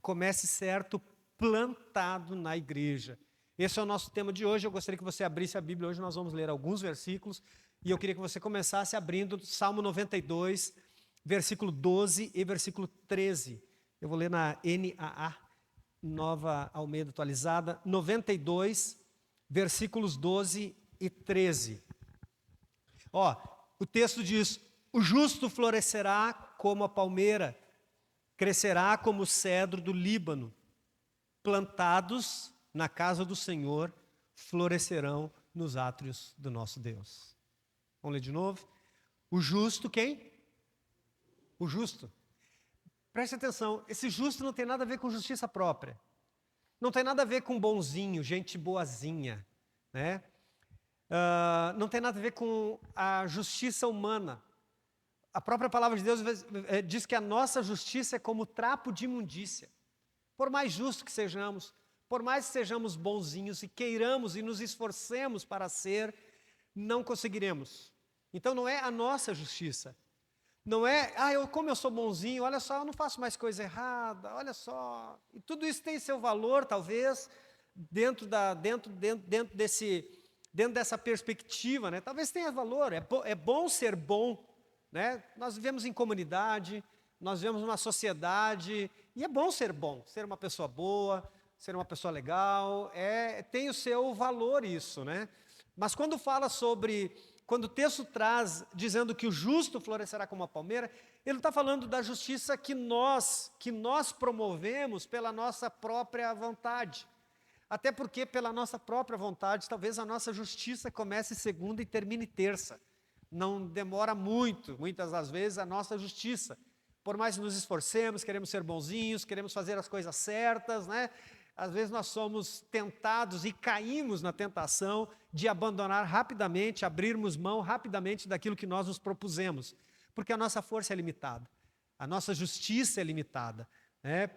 comece certo, plantado na igreja. Esse é o nosso tema de hoje. Eu gostaria que você abrisse a Bíblia. Hoje nós vamos ler alguns versículos. E eu queria que você começasse abrindo Salmo 92, versículo 12 e versículo 13. Eu vou ler na NAA, Nova Almeida Atualizada. 92, versículos 12 e 13. O texto diz: o justo florescerá como a palmeira, crescerá como o cedro do Líbano. Plantados na casa do Senhor, florescerão nos átrios do nosso Deus. Vamos ler de novo? O justo, quem? O justo. Preste atenção, esse justo não tem nada a ver com justiça própria. Não tem nada a ver com bonzinho, gente boazinha, né? Não tem nada a ver com a justiça humana. A própria palavra de Deus diz que a nossa justiça é como trapo de imundícia. Por mais justo que sejamos, por mais que sejamos bonzinhos e queiramos e nos esforcemos para ser, não conseguiremos. Então não é a nossa justiça. Não é, como eu sou bonzinho, olha só, eu não faço mais coisa errada, olha só. E tudo isso tem seu valor, talvez, dentro dessa perspectiva, né? Talvez tenha valor, é bom ser bom, né? Nós vivemos em comunidade, nós vivemos numa sociedade, e é bom, ser uma pessoa boa, ser uma pessoa legal, tem o seu valor isso, né? Mas quando o texto traz, dizendo que o justo florescerá como a palmeira, ele não está falando da justiça que nós promovemos pela nossa própria vontade. Até porque, pela nossa própria vontade, talvez a nossa justiça comece segunda e termine terça. Não demora muitas das vezes, a nossa justiça. Por mais que nos esforcemos, queremos ser bonzinhos, queremos fazer as coisas certas, né? Às vezes nós somos tentados e caímos na tentação de abandonar rapidamente, abrirmos mão rapidamente daquilo que nós nos propusemos, porque a nossa força é limitada, a nossa justiça é limitada, né?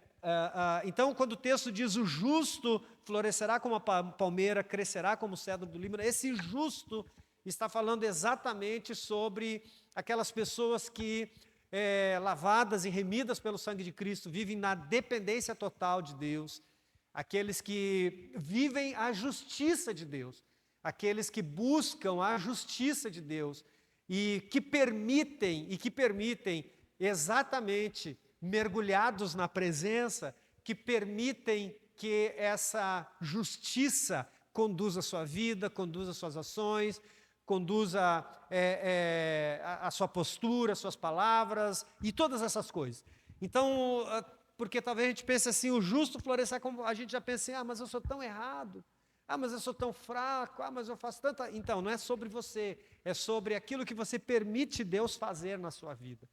Então, quando o texto diz o justo florescerá como a palmeira, crescerá como o cedro do Líbano, esse justo está falando exatamente sobre aquelas pessoas que, lavadas e remidas pelo sangue de Cristo, vivem na dependência total de Deus, aqueles que vivem a justiça de Deus, aqueles que buscam a justiça de Deus e que permitem exatamente, mergulhados na presença, que permitem que essa justiça conduza a sua vida, conduza as suas ações, conduza a sua postura, as suas palavras e todas essas coisas. Então, porque talvez a gente pense assim, o justo florescer, como a gente já pensa assim, mas eu sou tão errado, mas eu sou tão fraco, mas eu faço tanta... Então, não é sobre você, é sobre aquilo que você permite Deus fazer na sua vida.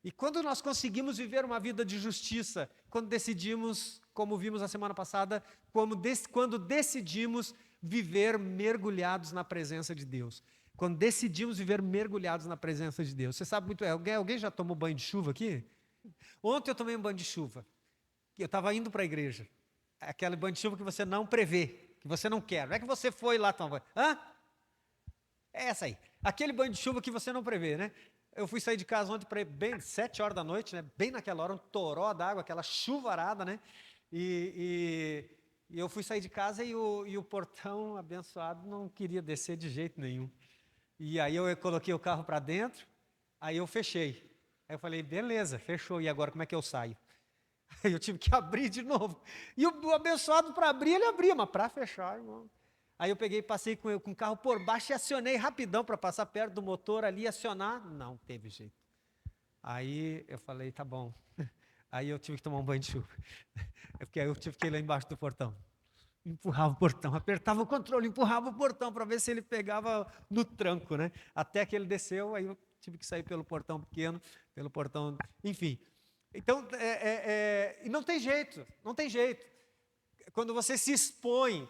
E quando nós conseguimos viver uma vida de justiça, quando decidimos, como vimos na semana passada, quando decidimos viver mergulhados na presença de Deus. Quando decidimos viver mergulhados na presença de Deus. Você sabe muito bem, alguém já tomou banho de chuva aqui? Ontem eu tomei um banho de chuva. Eu estava indo para a igreja. Aquele banho de chuva que você não prevê, que você não quer. Não é que você foi lá tomar banho. É essa aí. Aquele banho de chuva que você não prevê, né? Eu fui sair de casa ontem para bem 7 horas da noite, né? Bem naquela hora, um toró d'água, aquela chuvarada, né? E eu fui sair de casa e o portão abençoado não queria descer de jeito nenhum. E aí eu coloquei o carro para dentro, aí eu fechei. Aí eu falei, beleza, fechou, e agora como é que eu saio? Aí eu tive que abrir de novo. E o abençoado para abrir, ele abria, mas para fechar, irmão. Aí eu peguei, passei com o carro por baixo e acionei rapidão para passar perto do motor ali e acionar. Não teve jeito. Aí eu falei, tá bom. Aí eu tive que tomar um banho de chuva. Porque aí eu tive que ir lá embaixo do portão. Empurrava o portão, apertava o controle, empurrava o portão para ver se ele pegava no tranco, né? Até que ele desceu, aí eu tive que sair pelo portão pequeno, pelo portão, enfim. Então, e não tem jeito, não tem jeito. Quando você se expõe,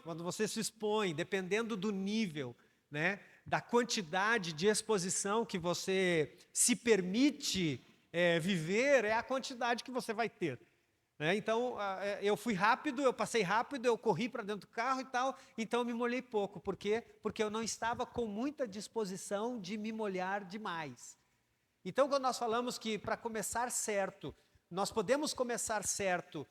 dependendo do nível, né, da quantidade de exposição que você se permite viver, é a quantidade que você vai ter. Então, eu fui rápido, eu passei rápido, eu corri para dentro do carro e tal, então eu me molhei pouco. Por quê? Porque eu não estava com muita disposição de me molhar demais. Então, quando nós falamos que para começar certo, nós podemos começar certo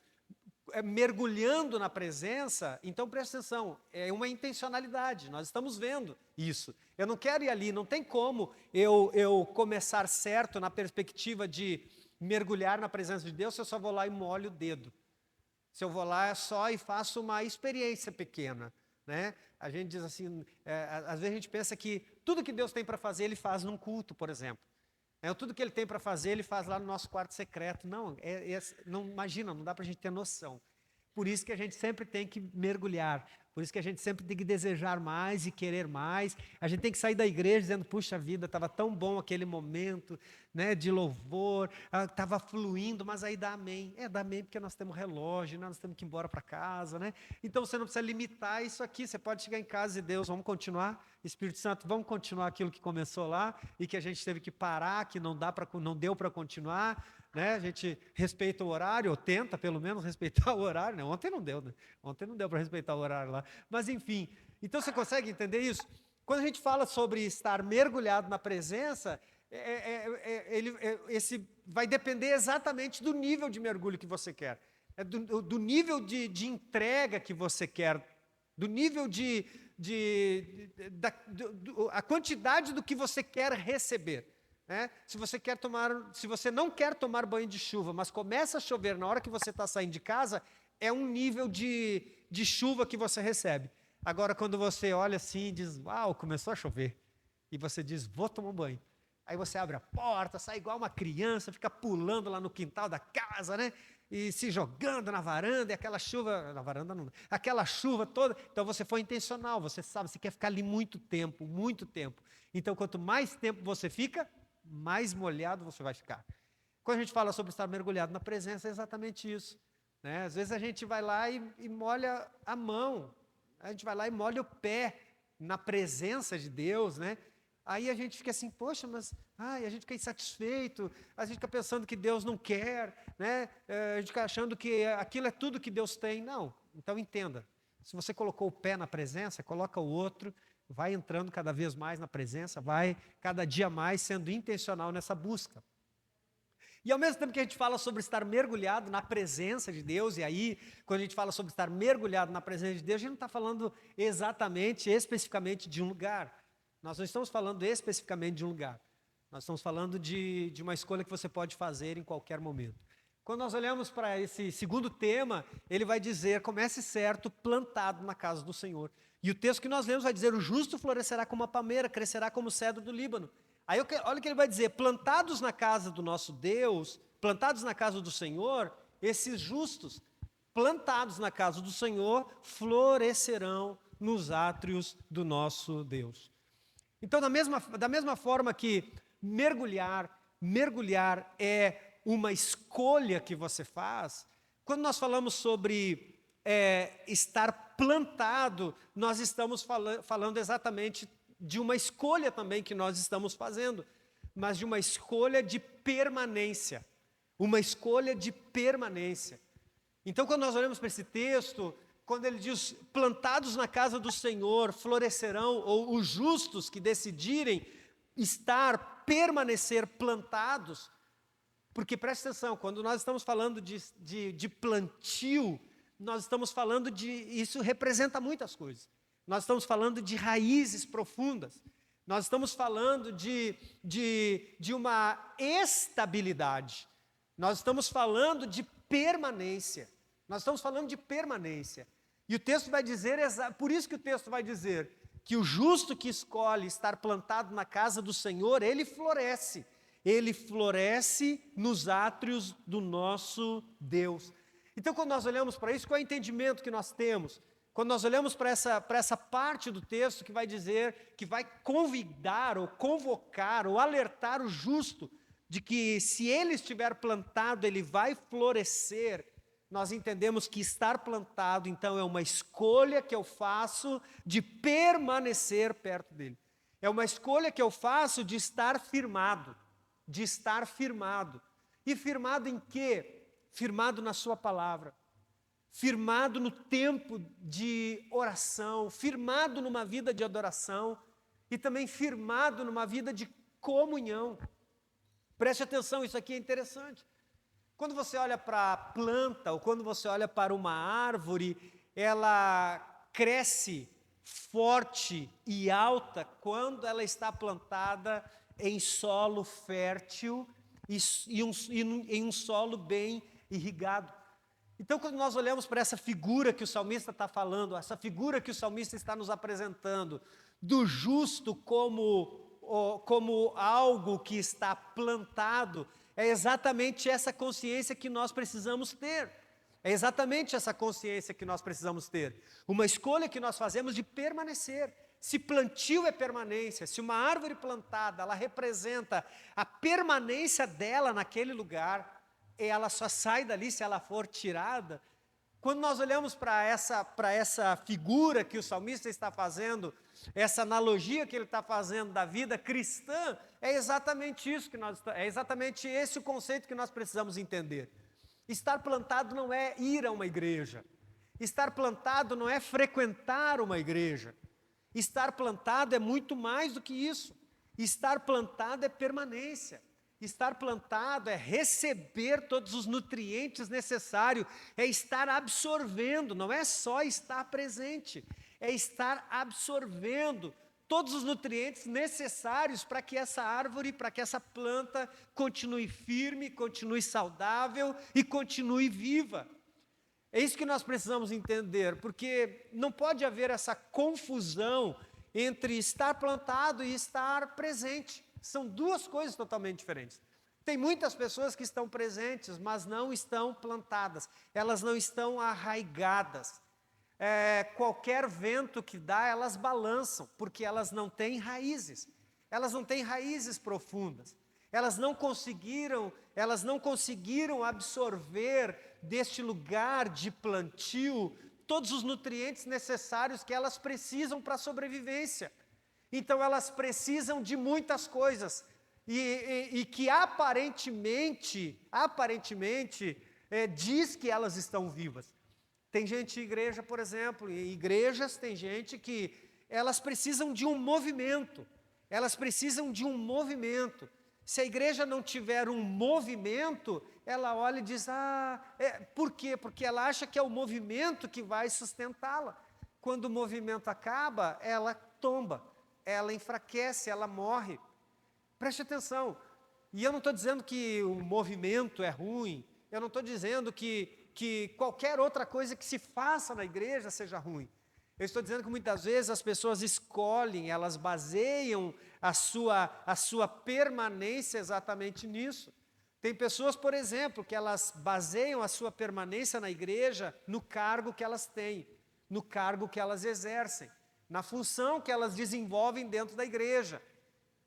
mergulhando na presença, então presta atenção, é uma intencionalidade, nós estamos vendo isso. Eu não quero ir ali, não tem como eu começar certo na perspectiva de mergulhar na presença de Deus se eu só vou lá e molho o dedo. Se eu vou lá só e faço uma experiência pequena, né? A gente diz assim, às vezes a gente pensa que tudo que Deus tem para fazer, Ele faz num culto, por exemplo. Tudo que Ele tem para fazer, Ele faz lá no nosso quarto secreto. Não, não imagina, não dá para a gente ter noção. Por isso que a gente sempre tem que mergulhar, por isso que a gente sempre tem que desejar mais e querer mais. A gente tem que sair da igreja dizendo, puxa vida, estava tão bom aquele momento, né, de louvor, estava fluindo, mas aí dá amém. Dá amém porque nós temos relógio, nós temos que ir embora para casa, né? Então você não precisa limitar isso aqui, você pode chegar em casa e Deus, vamos continuar, Espírito Santo, vamos continuar aquilo que começou lá e que a gente teve que parar, que não deu para continuar, né? A gente respeita o horário, ou tenta pelo menos respeitar o horário, né? Ontem não deu, né? Ontem não deu para respeitar o horário lá. Mas enfim, então você consegue entender isso? Quando a gente fala sobre estar mergulhado na presença, esse vai depender exatamente do nível de mergulho que você quer, do nível de entrega que você quer, do nível a quantidade do que você quer receber. Se você não quer tomar banho de chuva, mas começa a chover na hora que você está saindo de casa, é um nível de chuva que você recebe. Agora, quando você olha assim e diz, uau, começou a chover, e você diz, vou tomar um banho. Aí você abre a porta, sai igual uma criança, fica pulando lá no quintal da casa, né? E se jogando na varanda, e aquela chuva, na varanda não, aquela chuva toda. Então você foi intencional, você sabe, você quer ficar ali muito tempo, muito tempo. Então quanto mais tempo você fica, mais molhado você vai ficar. Quando a gente fala sobre estar mergulhado na presença, é exatamente isso, né? Às vezes a gente vai lá e molha a mão, a gente vai lá e molha o pé na presença de Deus, né? Aí a gente fica assim, poxa, mas a gente fica insatisfeito, a gente fica pensando que Deus não quer, né? A gente fica achando que aquilo é tudo que Deus tem. Não, então entenda, se você colocou o pé na presença, coloca o outro, vai entrando cada vez mais na presença, vai cada dia mais sendo intencional nessa busca. E ao mesmo tempo que a gente fala sobre estar mergulhado na presença de Deus, e aí, quando a gente fala sobre estar mergulhado na presença de Deus, a gente não está falando especificamente de um lugar. Nós não estamos falando especificamente de um lugar. Nós estamos falando de uma escolha que você pode fazer em qualquer momento. Quando nós olhamos para esse segundo tema, ele vai dizer, comece certo, plantado na casa do Senhor. E o texto que nós lemos vai dizer, o justo florescerá como a palmeira, crescerá como o cedro do Líbano. Aí olha o que ele vai dizer, plantados na casa do nosso Deus, plantados na casa do Senhor, esses justos, plantados na casa do Senhor, florescerão nos átrios do nosso Deus. Então, da mesma forma que mergulhar é uma escolha que você faz, quando nós falamos sobre estar plantado, nós estamos falando exatamente de uma escolha também que nós estamos fazendo, mas de uma escolha de permanência. Uma escolha de permanência. Então, quando nós olhamos para esse texto, quando ele diz, plantados na casa do Senhor, florescerão, ou os justos que decidirem permanecer plantados, porque presta atenção, quando nós estamos falando de plantio, nós estamos falando isso representa muitas coisas. Nós estamos falando de raízes profundas, nós estamos falando de uma estabilidade, nós estamos falando de permanência, nós estamos falando de permanência. E o texto vai dizer, por isso que o texto vai dizer, que o justo que escolhe estar plantado na casa do Senhor, ele floresce nos átrios do nosso Deus. Então, quando nós olhamos para isso, qual é o entendimento que nós temos? Quando nós olhamos para essa parte do texto que vai dizer, que vai convidar, ou convocar, ou alertar o justo, de que se ele estiver plantado, ele vai florescer, nós entendemos que estar plantado, então, é uma escolha que eu faço de permanecer perto dele. É uma escolha que eu faço de estar firmado, E firmado em quê? Firmado na sua palavra. Firmado no tempo de oração, firmado numa vida de adoração e também firmado numa vida de comunhão. Preste atenção, isso aqui é interessante. Quando você olha para a planta ou quando você olha para uma árvore, ela cresce forte e alta quando ela está plantada em solo fértil em um solo bem irrigado. Então, quando nós olhamos para essa figura que o salmista está falando, essa figura que o salmista está nos apresentando, do justo como algo que está plantado, é exatamente essa consciência que nós precisamos ter. É exatamente essa consciência que nós precisamos ter. Uma escolha que nós fazemos de permanecer. Se plantio é permanência, se uma árvore plantada, ela representa a permanência dela naquele lugar, e ela só sai dali se ela for tirada. Quando nós olhamos para essa figura que o salmista está fazendo, essa analogia que ele está fazendo da vida cristã, é exatamente isso é exatamente esse o conceito que nós precisamos entender. Estar plantado não é ir a uma igreja. Estar plantado não é frequentar uma igreja. Estar plantado é muito mais do que isso. Estar plantado é permanência. Estar plantado é receber todos os nutrientes necessários, é estar absorvendo, não é só estar presente, é estar absorvendo todos os nutrientes necessários para que essa árvore, para que essa planta continue firme, continue saudável e continue viva. É isso que nós precisamos entender, porque não pode haver essa confusão entre estar plantado e estar presente. São duas coisas totalmente diferentes. Tem muitas pessoas que estão presentes, mas não estão plantadas. Elas não estão arraigadas. Qualquer vento que dá, elas balançam, porque elas não têm raízes. Elas não têm raízes profundas. Elas não conseguiram absorver deste lugar de plantio todos os nutrientes necessários que elas precisam para a sobrevivência. Então elas precisam de muitas coisas e que aparentemente diz que elas estão vivas. Tem gente em igreja, por exemplo, em igrejas tem gente que elas precisam de um movimento. Elas precisam de um movimento. Se a igreja não tiver um movimento, ela olha e diz, por quê? Porque ela acha que é o movimento que vai sustentá-la. Quando o movimento acaba, ela tomba. Ela enfraquece, ela morre. Preste atenção. E eu não estou dizendo que o movimento é ruim, eu não estou dizendo que qualquer outra coisa que se faça na igreja seja ruim. Eu estou dizendo que muitas vezes as pessoas escolhem, elas baseiam a sua permanência exatamente nisso. Tem pessoas, por exemplo, que elas baseiam a sua permanência na igreja no cargo que elas têm, no cargo que elas exercem, na função que elas desenvolvem dentro da igreja.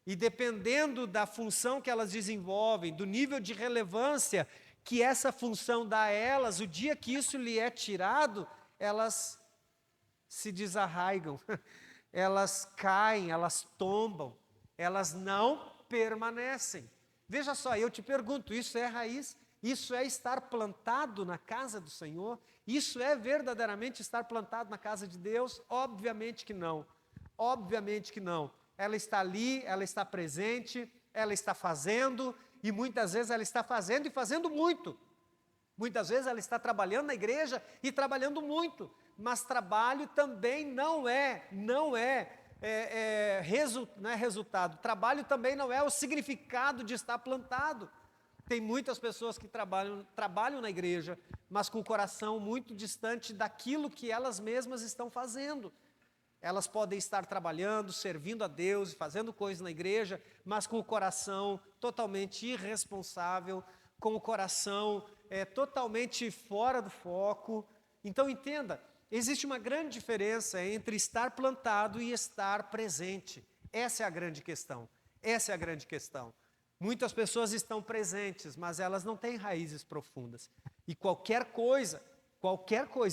E dependendo da função que elas desenvolvem, do nível de relevância que essa função dá a elas, o dia que isso lhe é tirado, elas se desarraigam, elas caem, elas tombam, elas não permanecem. Veja só, eu te pergunto, isso é raiz? Isso é estar plantado na casa do Senhor? Isso é verdadeiramente estar plantado na casa de Deus? Obviamente que não. Obviamente que não. Ela está ali, ela está presente, ela está fazendo, e muitas vezes ela está fazendo e fazendo muito. Muitas vezes ela está trabalhando na igreja e trabalhando muito, mas trabalho também não é resultado. Trabalho também não é o significado de estar plantado. Tem muitas pessoas que trabalham na igreja, mas com o coração muito distante daquilo que elas mesmas estão fazendo. Elas podem estar trabalhando, servindo a Deus, fazendo coisas na igreja, mas com o coração totalmente irresponsável, com o coração totalmente fora do foco. Então entenda, existe uma grande diferença entre estar plantado e estar presente. Essa é a grande questão. Essa é a grande questão. Muitas pessoas estão presentes, mas elas não têm raízes profundas. E qualquer coisa,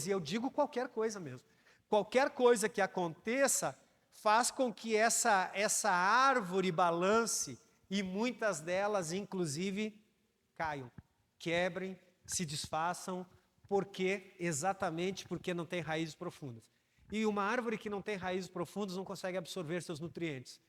e eu digo qualquer coisa mesmo, qualquer coisa que aconteça faz com que essa árvore balance e muitas delas, inclusive, caiam, quebrem, se desfaçam, exatamente porque não tem raízes profundas. E uma árvore que não tem raízes profundas não consegue absorver seus nutrientes.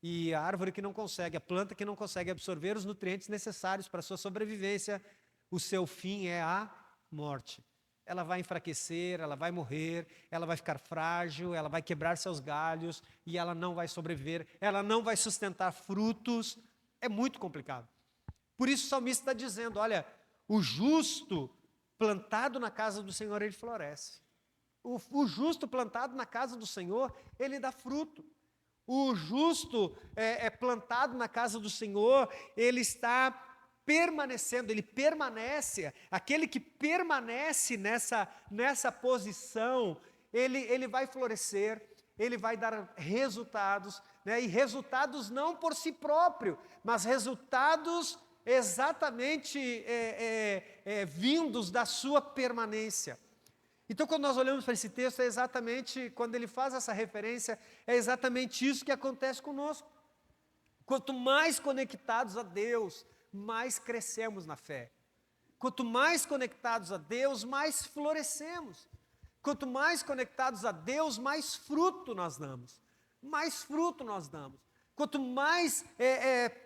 E a árvore que não consegue, a planta que não consegue absorver os nutrientes necessários para a sua sobrevivência, o seu fim é a morte. Ela vai enfraquecer, ela vai morrer, ela vai ficar frágil, ela vai quebrar seus galhos e ela não vai sobreviver, ela não vai sustentar frutos. É muito complicado. Por isso o salmista está dizendo, olha, o justo plantado na casa do Senhor, ele floresce. O justo plantado na casa do Senhor, ele dá fruto. O justo plantado na casa do Senhor, ele está permanecendo, ele permanece. Aquele que permanece nessa posição, ele vai florescer, ele vai dar resultados, né? E resultados não por si próprio, mas resultados exatamente vindos da sua permanência. Então, quando nós olhamos para esse texto, é exatamente, quando ele faz essa referência, é exatamente isso que acontece conosco. Quanto mais conectados a Deus, mais crescemos na fé. Quanto mais conectados a Deus, mais florescemos. Quanto mais conectados a Deus, mais fruto nós damos. Mais fruto nós damos. Quanto mais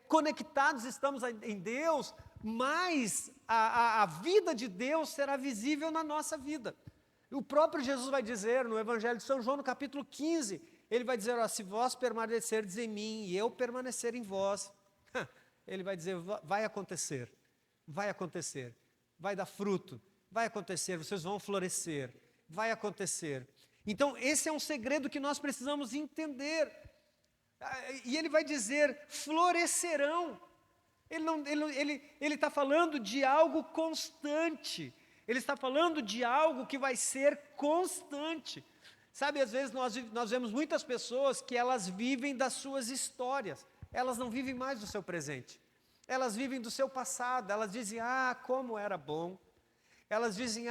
conectados estamos em Deus, mais a vida de Deus será visível na nossa vida. O próprio Jesus vai dizer no Evangelho de São João, no capítulo 15, ele vai dizer, ó, se vós permanecerdes em mim e eu permanecer em vós, ele vai dizer, vai acontecer, vai dar fruto, vai acontecer, vocês vão florescer, vai acontecer. Então, esse é um segredo que nós precisamos entender. E ele vai dizer, florescerão. Ele está falando de algo constante. Ele está falando de algo que vai ser constante. Sabe, às vezes nós vemos muitas pessoas que elas vivem das suas histórias. Elas não vivem mais do seu presente. Elas vivem do seu passado. Elas dizem, como era bom. Elas dizem,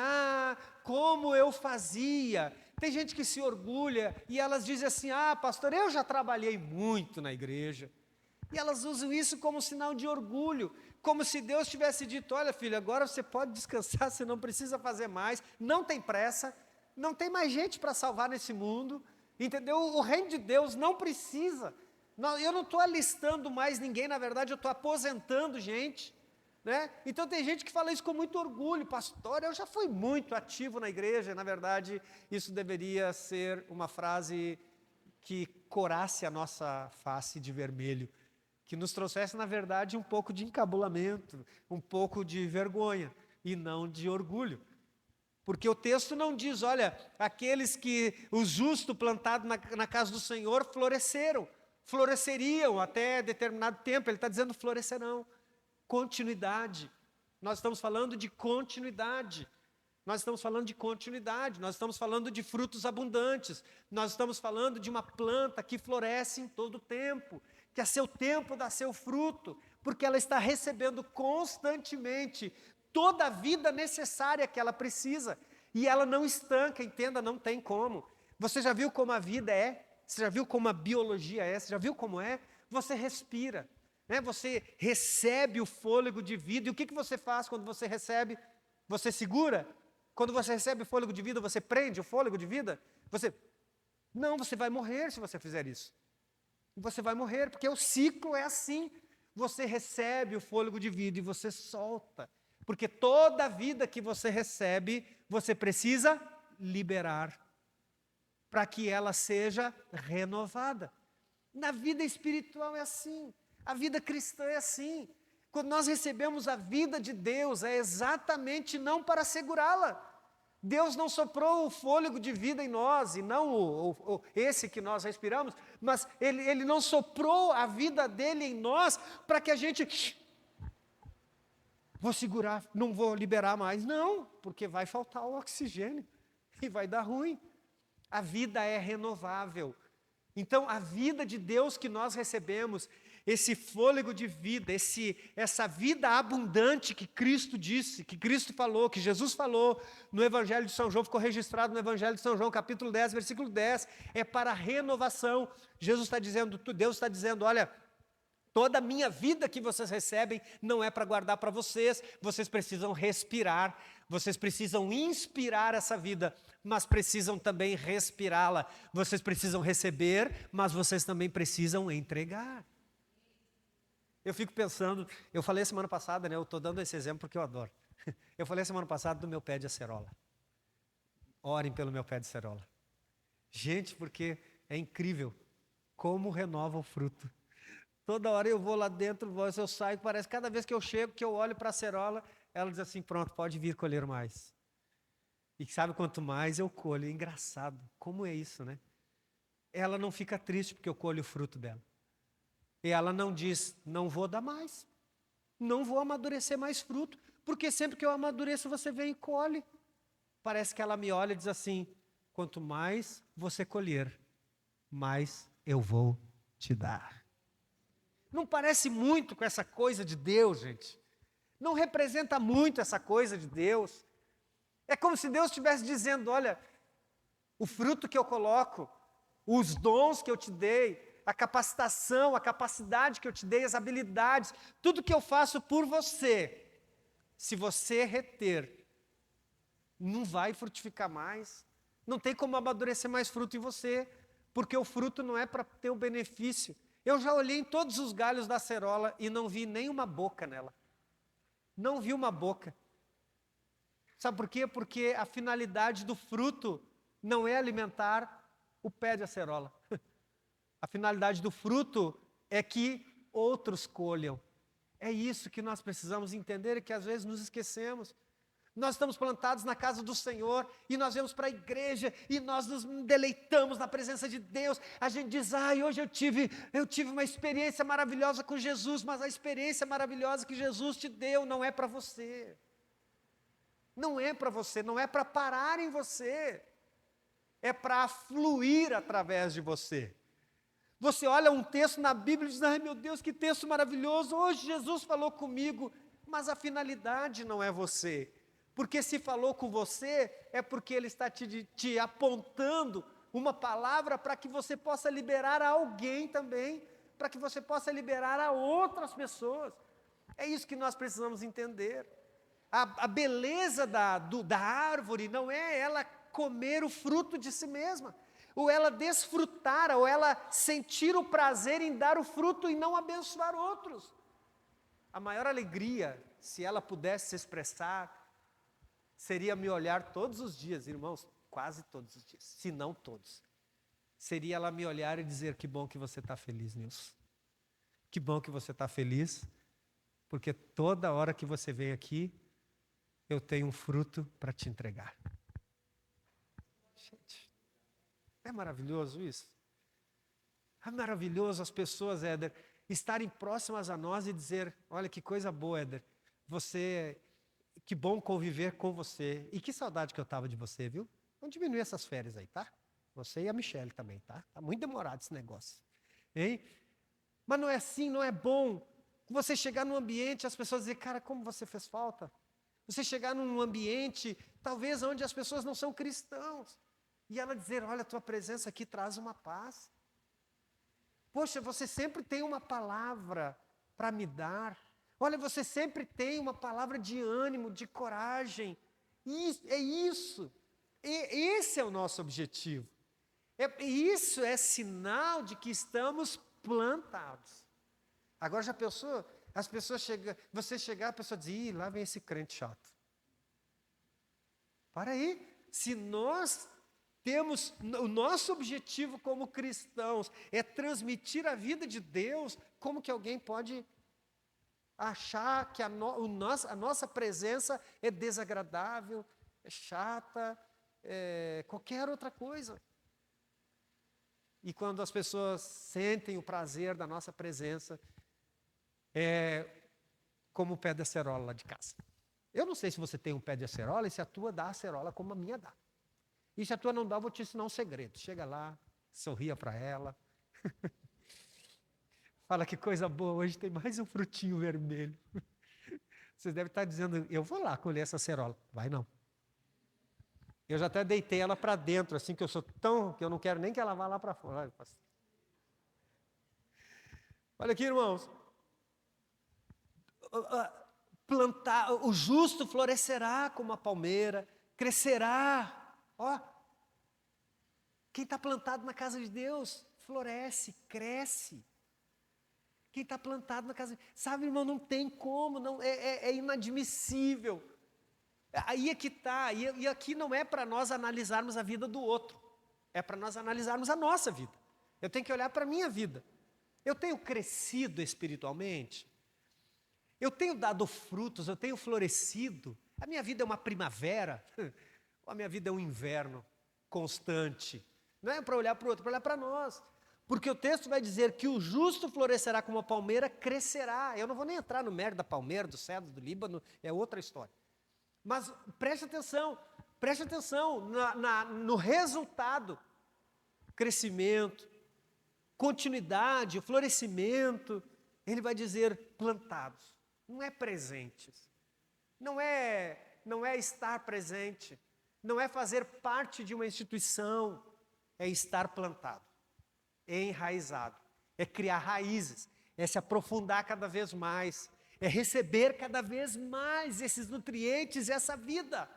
como eu fazia. Tem gente que se orgulha e elas dizem assim, pastor, eu já trabalhei muito na igreja. E elas usam isso como sinal de orgulho, como se Deus tivesse dito, olha filho, agora você pode descansar, você não precisa fazer mais, não tem pressa, não tem mais gente para salvar nesse mundo, entendeu? O reino de Deus não precisa, eu não estou alistando mais ninguém, na verdade eu estou aposentando gente, né? Então tem gente que fala isso com muito orgulho, pastor, eu já fui muito ativo na igreja, na verdade isso deveria ser uma frase que corasse a nossa face de vermelho, que nos trouxesse, na verdade, um pouco de encabulamento, um pouco de vergonha, e não de orgulho. Porque o texto não diz, olha, aqueles que, o justo plantado na casa do Senhor, floresceriam até determinado tempo, ele está dizendo florescerão, continuidade. Nós estamos falando de continuidade. Nós estamos falando de continuidade, nós estamos falando de frutos abundantes, nós estamos falando de uma planta que floresce em todo o tempo, que a seu tempo dá seu fruto, porque ela está recebendo constantemente toda a vida necessária que ela precisa, e ela não estanca, entenda, não tem como. Você já viu como a vida é? Você já viu como a biologia é? Você já viu como é? Você respira, né? Você recebe o fôlego de vida, e o que você faz quando você recebe? Você segura? Quando você recebe o fôlego de vida, você prende o fôlego de vida? Não, você vai morrer se você fizer isso. Você vai morrer, porque o ciclo é assim. Você recebe o fôlego de vida e você solta. Porque toda a vida que você recebe, você precisa liberar, para que ela seja renovada. Na vida espiritual é assim. A vida cristã é assim. Quando nós recebemos a vida de Deus, é exatamente não para segurá-la. Deus não soprou o fôlego de vida em nós, e não esse que nós respiramos, mas Ele não soprou a vida dele em nós para que a gente... Vou segurar, não vou liberar mais. Não, porque vai faltar o oxigênio e vai dar ruim. A vida é renovável. Então, a vida de Deus que nós recebemos, esse fôlego de vida, essa vida abundante que Cristo disse, que Cristo falou, que Jesus falou no Evangelho de São João, ficou registrado no Evangelho de São João, capítulo 10, versículo 10, é para a renovação. Deus está dizendo, olha, toda a minha vida que vocês recebem não é para guardar para vocês precisam respirar, vocês precisam inspirar essa vida, mas precisam também respirá-la. Vocês precisam receber, mas vocês também precisam entregar. Eu fico pensando, eu falei semana passada, né, eu estou dando esse exemplo porque eu adoro. Eu falei semana passada do meu pé de acerola. Orem pelo meu pé de acerola. Gente, porque é incrível como renova o fruto. Toda hora eu vou lá dentro, eu saio, parece cada vez que eu chego, que eu olho para a acerola, ela diz assim, pronto, pode vir colher mais. E sabe quanto mais eu colho? É engraçado, como é isso, né? Ela não fica triste porque eu colho o fruto dela. E ela não diz, não vou dar mais, não vou amadurecer mais fruto, porque sempre que eu amadureço você vem e colhe. Parece que ela me olha e diz assim, quanto mais você colher, mais eu vou te dar. Não parece muito com essa coisa de Deus, gente? Não representa muito essa coisa de Deus? É como se Deus estivesse dizendo, olha, o fruto que eu coloco, os dons que eu te dei, a capacitação, a capacidade que eu te dei, as habilidades, tudo que eu faço por você, se você reter, não vai frutificar mais, não tem como amadurecer mais fruto em você, porque o fruto não é para ter o benefício. Eu já olhei em todos os galhos da acerola e não vi nenhuma boca nela. Não vi uma boca. Sabe por quê? Porque a finalidade do fruto não é alimentar o pé de acerola. A finalidade do fruto é que outros colham. É isso que nós precisamos entender e que às vezes nos esquecemos. Nós estamos plantados na casa do Senhor e nós vamos para a igreja e nós nos deleitamos na presença de Deus. A gente diz, hoje eu tive uma experiência maravilhosa com Jesus, mas a experiência maravilhosa que Jesus te deu não é para você. Não é para você, não é para parar em você. É para fluir através de você. Você olha um texto na Bíblia e diz, ai meu Deus, que texto maravilhoso, hoje Jesus falou comigo, mas a finalidade não é você. Porque se falou com você, é porque Ele está te apontando uma palavra para que você possa liberar a alguém também, para que você possa liberar a outras pessoas. É isso que nós precisamos entender. A beleza da árvore não é ela comer o fruto de si mesma, ou ela desfrutar, ou ela sentir o prazer em dar o fruto e não abençoar outros. A maior alegria, se ela pudesse se expressar, seria me olhar todos os dias, irmãos, quase todos os dias, se não todos. Seria ela me olhar e dizer, que bom que você está feliz, Nilson. Que bom que você está feliz, porque toda hora que você vem aqui, eu tenho um fruto para te entregar. Gente, é maravilhoso isso? É maravilhoso as pessoas, Éder, estarem próximas a nós e dizer, olha que coisa boa, Éder, que bom conviver com você. E que saudade que eu estava de você, viu? Vamos diminuir essas férias aí, tá? Você e a Michelle também, tá? Tá muito demorado esse negócio. Hein? Mas não é assim, não é bom você chegar num ambiente e as pessoas dizerem, cara, como você fez falta. Você chegar num ambiente, talvez onde as pessoas não são cristãos, e ela dizer, olha, a tua presença aqui traz uma paz. Poxa, você sempre tem uma palavra para me dar. Olha, você sempre tem uma palavra de ânimo, de coragem. É isso. Esse é o nosso objetivo. Isso é sinal de que estamos plantados. Agora já pensou? As pessoas chegam, você chegar, a pessoa diz, ih, lá vem esse crente chato. Para aí, se nós temos, o nosso objetivo como cristãos é transmitir a vida de Deus, como que alguém pode achar que a nossa presença é desagradável, é chata, qualquer outra coisa? E quando as pessoas sentem o prazer da nossa presença, como o pé de acerola lá de casa. Eu não sei se você tem um pé de acerola e se a tua dá acerola como a minha dá. E se a tua não dá, eu vou te ensinar um segredo. Chega lá, sorria para ela. Fala que coisa boa, hoje tem mais um frutinho vermelho. Vocês devem estar dizendo, eu vou lá colher essa acerola. Vai não. Eu já até deitei ela para dentro, assim, que eu não quero nem que ela vá lá para fora. Olha aqui, irmãos. Plantar, o justo florescerá como a palmeira, crescerá. Ó, quem está plantado na casa de Deus, floresce, cresce. Quem está plantado na casa de Deus, sabe, irmão, não tem como, não, é inadmissível Aí é que está, e aqui não é para nós analisarmos a vida do outro, é para nós analisarmos a nossa vida. Eu tenho que olhar para a minha vida. Eu tenho crescido espiritualmente? Eu tenho dado frutos, eu tenho florescido? A minha vida é uma primavera? Ou a minha vida é um inverno constante? Não é para olhar para o outro, é para olhar para nós. Porque o texto vai dizer que o justo florescerá como a palmeira, crescerá. Eu não vou nem entrar no mérito da palmeira, do cedro, do Líbano, é outra história. Mas preste atenção no resultado. Crescimento, continuidade, o florescimento. Ele vai dizer plantados, não é presentes. Não é estar presente, não é fazer parte de uma instituição, é estar plantado, é enraizado, é criar raízes, é se aprofundar cada vez mais, é receber cada vez mais esses nutrientes, essa vida.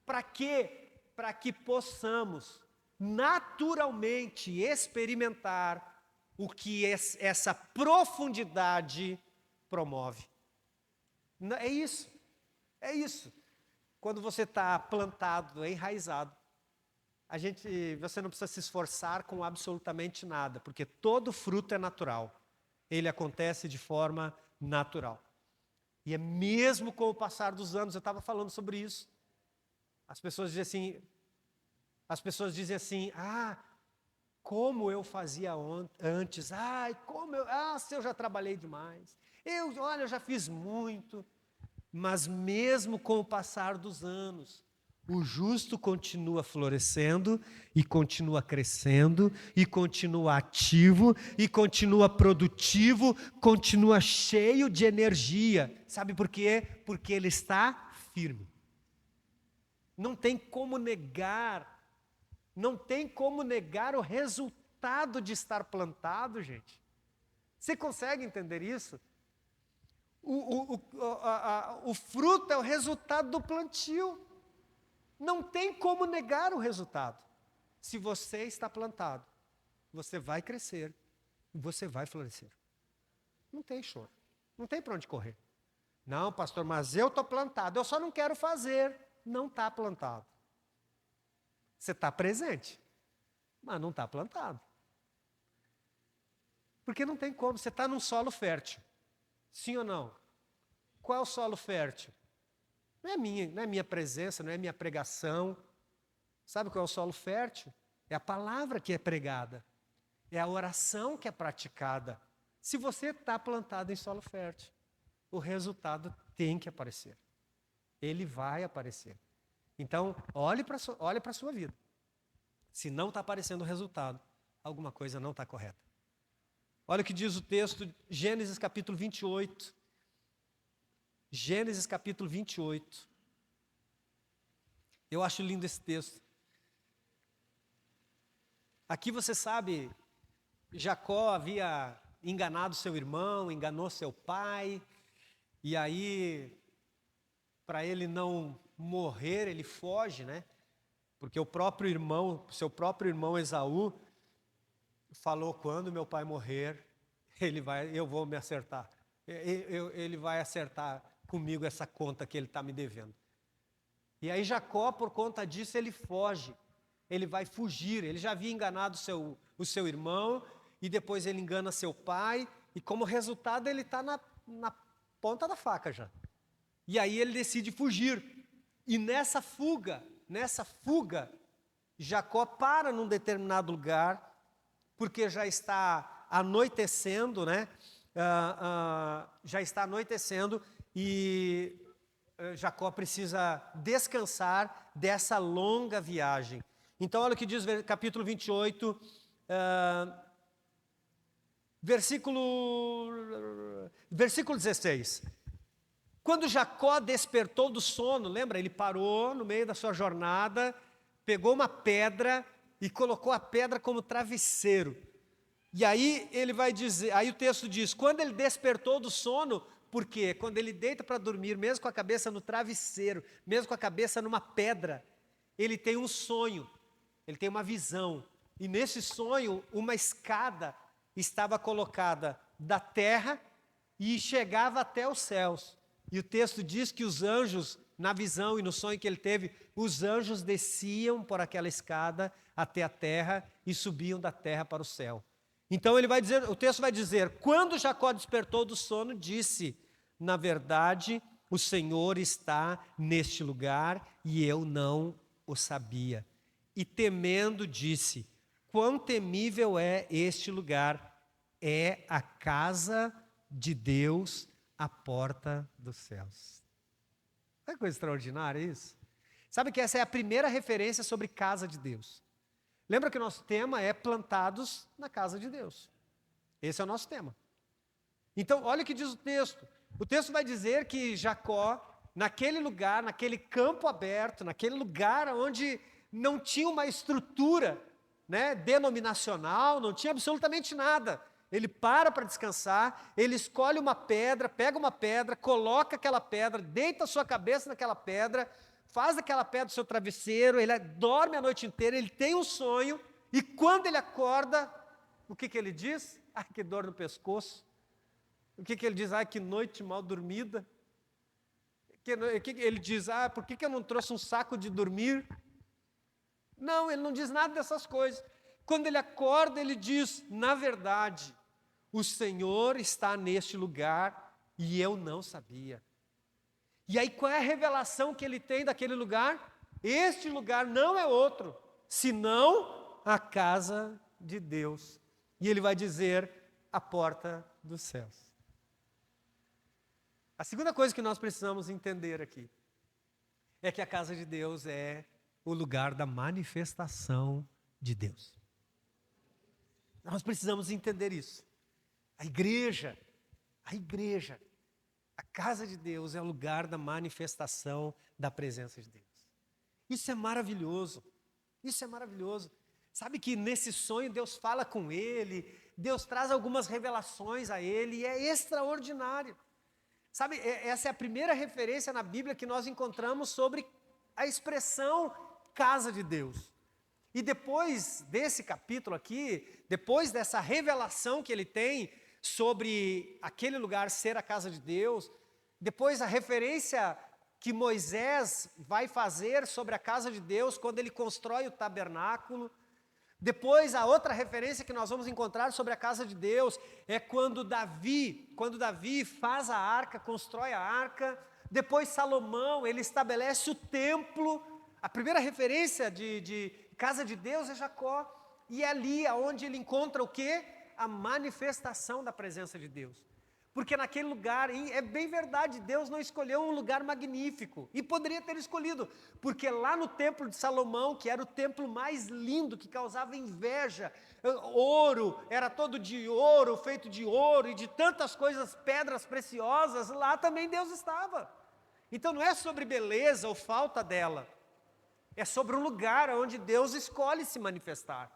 Para quê? Para que possamos naturalmente experimentar o que essa profundidade promove. É isso. É isso. Quando você está plantado, enraizado, você não precisa se esforçar com absolutamente nada, porque todo fruto é natural. Ele acontece de forma natural. E é mesmo com o passar dos anos, eu estava falando sobre isso. As pessoas dizem assim, como eu fazia antes, se eu já trabalhei demais, eu já fiz muito. Mas mesmo com o passar dos anos, o justo continua florescendo, e continua crescendo, e continua ativo, e continua produtivo, continua cheio de energia. Sabe por quê? Porque ele está firme. Não tem como negar o resultado de estar plantado, gente. Você consegue entender isso? O fruto é o resultado do plantio. Não tem como negar o resultado. Se você está plantado, você vai crescer e você vai florescer. Não tem choro. Não tem para onde correr. Não, pastor, mas eu estou plantado. Eu só não quero fazer. Não está plantado. Você está presente, mas não está plantado. Porque não tem como. Você está num solo fértil. Sim ou não? Qual é o solo fértil? Não é minha presença, não é minha pregação. Sabe qual é o solo fértil? É a palavra que é pregada. É a oração que é praticada. Se você está plantado em solo fértil, o resultado tem que aparecer. Ele vai aparecer. Então, olhe para a sua vida. Se não está aparecendo o resultado, alguma coisa não está correta. Olha o que diz o texto, Gênesis capítulo 28. Gênesis capítulo 28. Eu acho lindo esse texto. Aqui você sabe, Jacó havia enganado seu irmão, enganou seu pai, e aí, para ele não morrer, ele foge, né? Porque seu próprio irmão Esaú, falou, quando meu pai morrer, eu vou me acertar. Ele vai acertar comigo essa conta que ele está me devendo. E aí Jacó, por conta disso, ele foge. Ele vai fugir. Ele já havia enganado o seu irmão, e depois ele engana seu pai, e como resultado ele está na ponta da faca já. E aí ele decide fugir. E nessa fuga, Jacó para num determinado lugar, porque já está anoitecendo, né? Já está anoitecendo, e Jacó precisa descansar dessa longa viagem. Então, olha o que diz capítulo 28, versículo 16. Quando Jacó despertou do sono, lembra? Ele parou no meio da sua jornada, pegou uma pedra e colocou a pedra como travesseiro. E aí ele vai dizer, aí o texto diz, quando ele despertou do sono, porque quando ele deita para dormir, mesmo com a cabeça no travesseiro, mesmo com a cabeça numa pedra, ele tem um sonho, ele tem uma visão. E nesse sonho, uma escada estava colocada da terra e chegava até os céus. E o texto diz que os anjos na visão e no sonho que ele teve, os anjos desciam por aquela escada até a terra e subiam da terra para o céu. Então ele vai dizer, o texto vai dizer, quando Jacó despertou do sono, disse, na verdade, o Senhor está neste lugar e eu não o sabia. E temendo disse, quão temível é este lugar, é a casa de Deus, a porta dos céus. Não é coisa extraordinária isso? Sabe que essa é a primeira referência sobre casa de Deus. Lembra que o nosso tema é plantados na casa de Deus. Esse é o nosso tema. Então, olha o que diz o texto. O texto vai dizer que Jacó, naquele lugar, naquele campo aberto, naquele lugar onde não tinha uma estrutura, né, denominacional, não tinha absolutamente nada. Ele para descansar, ele escolhe uma pedra, pega uma pedra, coloca aquela pedra, deita a sua cabeça naquela pedra, faz daquela pedra o seu travesseiro, ele dorme a noite inteira, ele tem um sonho, e quando ele acorda, o que ele diz? Ai, que dor no pescoço. O que ele diz? Ai, que noite mal dormida. Ele diz, por que eu não trouxe um saco de dormir? Não, ele não diz nada dessas coisas. Quando ele acorda, ele diz, na verdade, o Senhor está neste lugar e eu não sabia. E aí qual é a revelação que ele tem daquele lugar? Este lugar não é outro, senão a casa de Deus. E ele vai dizer, a porta dos céus. A segunda coisa que nós precisamos entender aqui é que a casa de Deus é o lugar da manifestação de Deus. Nós precisamos entender isso. A igreja, a casa de Deus é o lugar da manifestação da presença de Deus. Isso é maravilhoso, isso é maravilhoso. Sabe que nesse sonho Deus fala com ele, Deus traz algumas revelações a ele e é extraordinário. Sabe, essa é a primeira referência na Bíblia que nós encontramos sobre a expressão casa de Deus. E depois desse capítulo aqui, depois dessa revelação que ele tem sobre aquele lugar ser a casa de Deus, depois a referência que Moisés vai fazer sobre a casa de Deus quando ele constrói o tabernáculo, depois a outra referência que nós vamos encontrar sobre a casa de Deus é quando Davi faz a arca, constrói a arca, depois Salomão, ele estabelece o templo. A primeira referência de casa de Deus é Jacó, e é ali aonde ele encontra o quê? A manifestação da presença de Deus. Porque naquele lugar, é bem verdade, Deus não escolheu um lugar magnífico, e poderia ter escolhido, porque lá no templo de Salomão, que era o templo mais lindo, que causava inveja, ouro, era todo de ouro, feito de ouro, e de tantas coisas, pedras preciosas, lá também Deus estava. Então não é sobre beleza ou falta dela, é sobre um lugar onde Deus escolhe se manifestar.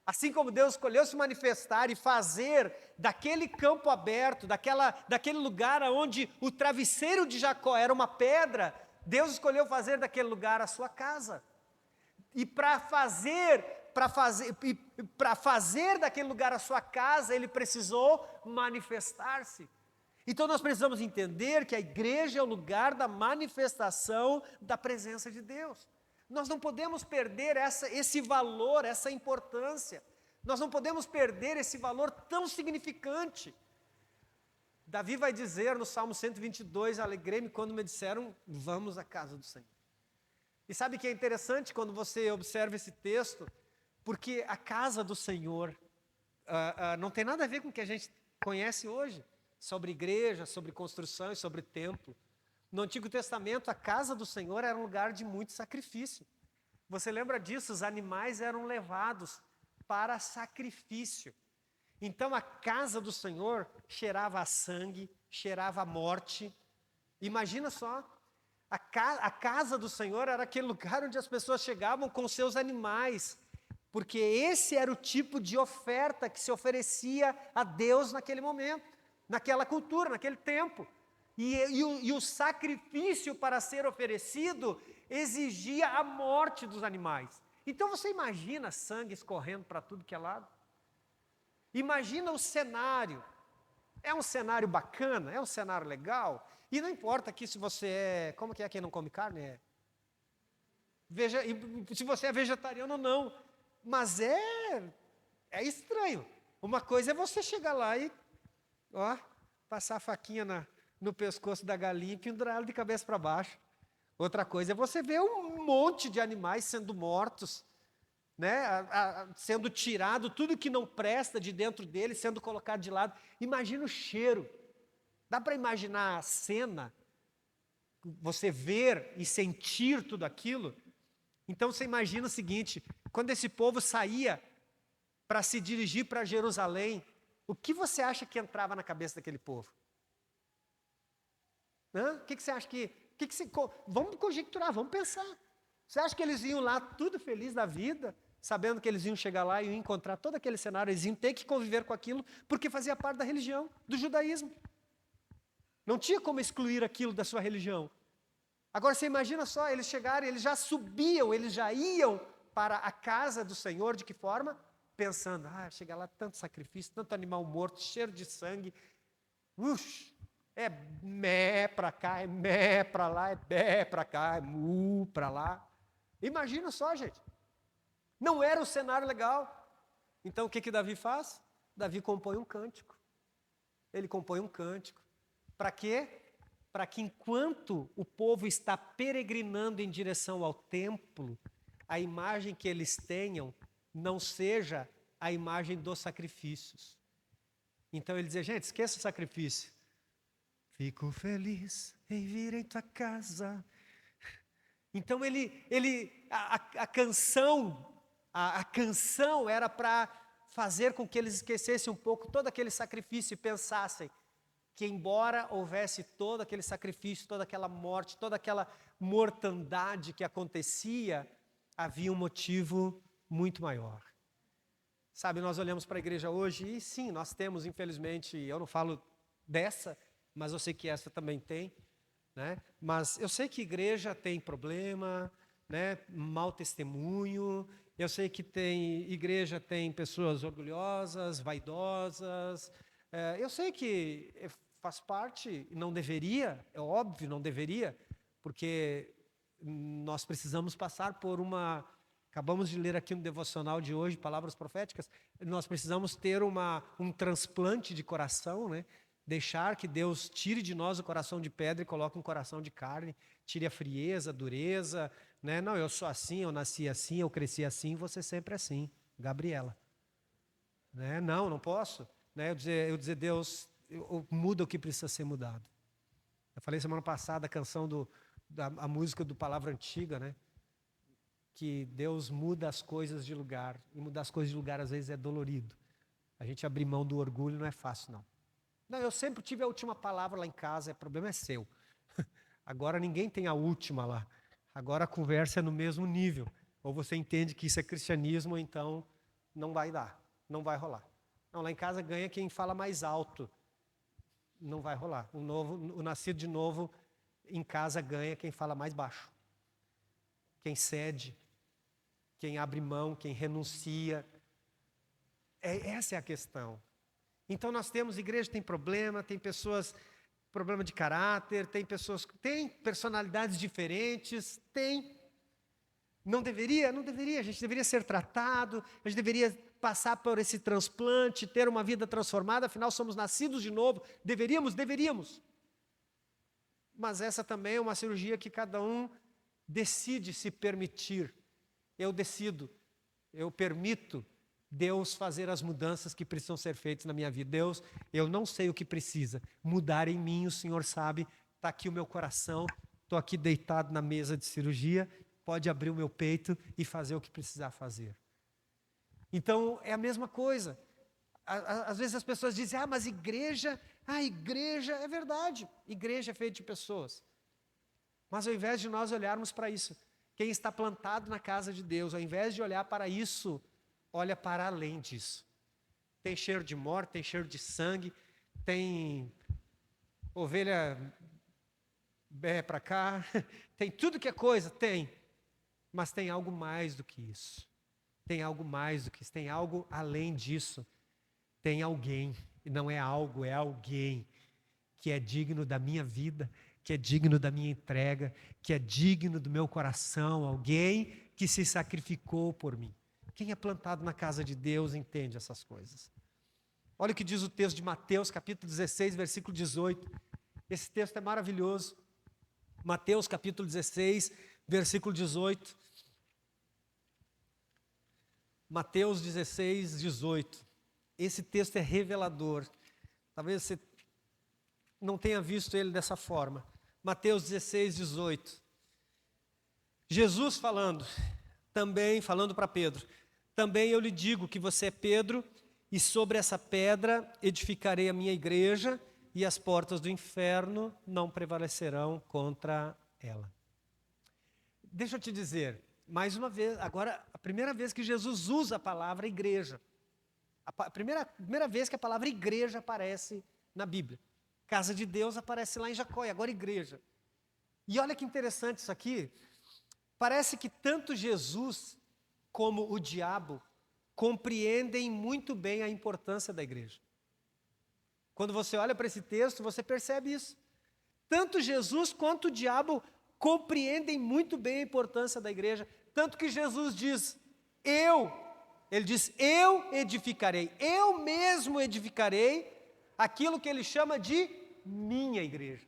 Assim como Deus escolheu se manifestar e fazer daquele campo aberto, daquele lugar onde o travesseiro de Jacó era uma pedra, Deus escolheu fazer daquele lugar a sua casa. E para fazer daquele lugar a sua casa, ele precisou manifestar-se. Então nós precisamos entender que a igreja é o lugar da manifestação da presença de Deus. Nós não podemos perder esse valor, essa importância. Nós não podemos perder esse valor tão significante. Davi vai dizer no Salmo 122, alegrei-me quando me disseram, vamos à casa do Senhor. E sabe que é interessante quando você observa esse texto, porque a casa do Senhor não tem nada a ver com o que a gente conhece hoje, sobre igreja, sobre construção e sobre templo. No Antigo Testamento, a casa do Senhor era um lugar de muito sacrifício. Você lembra disso? Os animais eram levados para sacrifício. Então, a casa do Senhor cheirava a sangue, cheirava a morte. Imagina só, a casa do Senhor era aquele lugar onde as pessoas chegavam com seus animais, porque esse era o tipo de oferta que se oferecia a Deus naquele momento, naquela cultura, naquele tempo. E o sacrifício para ser oferecido exigia a morte dos animais. Então você imagina sangue escorrendo para tudo que é lado? Imagina o cenário. É um cenário bacana? É um cenário legal? E não importa aqui se você é... Como que é quem não come carne? Se você é vegetariano ou não. Mas é estranho. Uma coisa é você chegar lá e passar a faquinha no pescoço da galinha e pendurar ela de cabeça para baixo. Outra coisa é você ver um monte de animais sendo mortos, né? Sendo tirado tudo que não presta de dentro dele, sendo colocado de lado. Imagina o cheiro. Dá para imaginar a cena? Você ver e sentir tudo aquilo? Então você imagina o seguinte, quando esse povo saía para se dirigir para Jerusalém, o que você acha que entrava na cabeça daquele povo? O que você acha vamos conjecturar, vamos pensar. Você acha que eles iam lá tudo feliz da vida, sabendo que eles iam chegar lá e iam encontrar todo aquele cenário, eles iam ter que conviver com aquilo, porque fazia parte da religião, do judaísmo. Não tinha como excluir aquilo da sua religião. Agora você imagina só, eles chegaram, eles já subiam, eles já iam para a casa do Senhor, de que forma? Pensando, chega lá tanto sacrifício, tanto animal morto, cheiro de sangue, é mé para cá, é mé para lá, é bé para cá, é mu para lá. Imagina só, gente. Não era um cenário legal. Então o que Davi faz? Davi compõe um cântico. Ele compõe um cântico. Para quê? Para que enquanto o povo está peregrinando em direção ao templo, a imagem que eles tenham não seja a imagem dos sacrifícios. Então ele diz, gente, esqueça o sacrifício. Fico feliz em vir em tua casa. Então a canção era para fazer com que eles esquecessem um pouco todo aquele sacrifício e pensassem que embora houvesse todo aquele sacrifício, toda aquela morte, toda aquela mortandade que acontecia, havia um motivo muito maior. Sabe, nós olhamos para a igreja hoje e sim, nós temos, infelizmente, eu não falo dessa, mas eu sei que essa também tem, né? Mas eu sei que igreja tem problema, né? Mau testemunho, eu sei que igreja tem pessoas orgulhosas, vaidosas, eu sei que faz parte, não deveria, é óbvio, não deveria, porque nós precisamos passar por acabamos de ler aqui no devocional de hoje, palavras proféticas, nós precisamos ter um transplante de coração, né? Deixar que Deus tire de nós o coração de pedra e coloque um coração de carne, tire a frieza, a dureza, né? Não, eu sou assim, eu nasci assim, eu cresci assim, você sempre assim, Gabriela. Né? Não posso. Né? Eu dizer, Deus, muda o que precisa ser mudado. Eu falei semana passada a canção a música do Palavra Antiga, né? Que Deus muda as coisas de lugar. E mudar as coisas de lugar às vezes é dolorido. A gente abrir mão do orgulho não é fácil, não. Não, eu sempre tive a última palavra lá em casa, o problema é seu. Agora ninguém tem a última lá. Agora a conversa é no mesmo nível. Ou você entende que isso é cristianismo, ou então não vai dar, não vai rolar. Não, lá em casa ganha quem fala mais alto. Não vai rolar. O nascido de novo em casa ganha quem fala mais baixo. Quem cede, quem abre mão, quem renuncia. Essa é a questão. Então nós temos, igreja tem problema, tem pessoas, problema de caráter, tem pessoas, tem personalidades diferentes, tem. Não deveria, a gente deveria ser tratado, a gente deveria passar por esse transplante, ter uma vida transformada, afinal somos nascidos de novo, deveríamos. Mas essa também é uma cirurgia que cada um decide se permitir. Eu decido, eu permito Deus fazer as mudanças que precisam ser feitas na minha vida. Deus, eu não sei o que precisa mudar em mim, o Senhor sabe, está aqui o meu coração, estou aqui deitado na mesa de cirurgia, pode abrir o meu peito e fazer o que precisar fazer. Então, é a mesma coisa. Às vezes as pessoas dizem, mas igreja é verdade, igreja é feita de pessoas. Mas ao invés de nós olharmos para isso, quem está plantado na casa de Deus, ao invés de olhar para isso, olha para além disso. Tem cheiro de morte, tem cheiro de sangue, tem ovelha para cá, tem tudo que é coisa, tem. Mas tem algo mais do que isso. Tem algo mais do que isso, tem algo além disso. Tem alguém, e não é algo, é alguém, que é digno da minha vida, que é digno da minha entrega, que é digno do meu coração, alguém que se sacrificou por mim. Quem é plantado na casa de Deus entende essas coisas. Olha o que diz o texto de Mateus, capítulo 16, versículo 18. Esse texto é maravilhoso. Mateus, capítulo 16, versículo 18. Mateus 16, 18. Esse texto é revelador. Talvez você não tenha visto ele dessa forma. Mateus 16, 18. Jesus falando para Pedro, também eu lhe digo que você é Pedro, e sobre essa pedra edificarei a minha igreja, e as portas do inferno não prevalecerão contra ela. Deixa eu te dizer, mais uma vez, agora a primeira vez que Jesus usa a palavra igreja. A primeira vez que a palavra igreja aparece na Bíblia. Casa de Deus aparece lá em Jacó, e agora igreja. E olha que interessante isso aqui. Parece que tanto Jesus como o diabo compreendem muito bem a importância da igreja. Quando você olha para esse texto, você percebe isso. Tanto Jesus quanto o diabo compreendem muito bem a importância da igreja. Tanto que Jesus diz, ele diz, eu edificarei, eu mesmo edificarei aquilo que ele chama de minha igreja.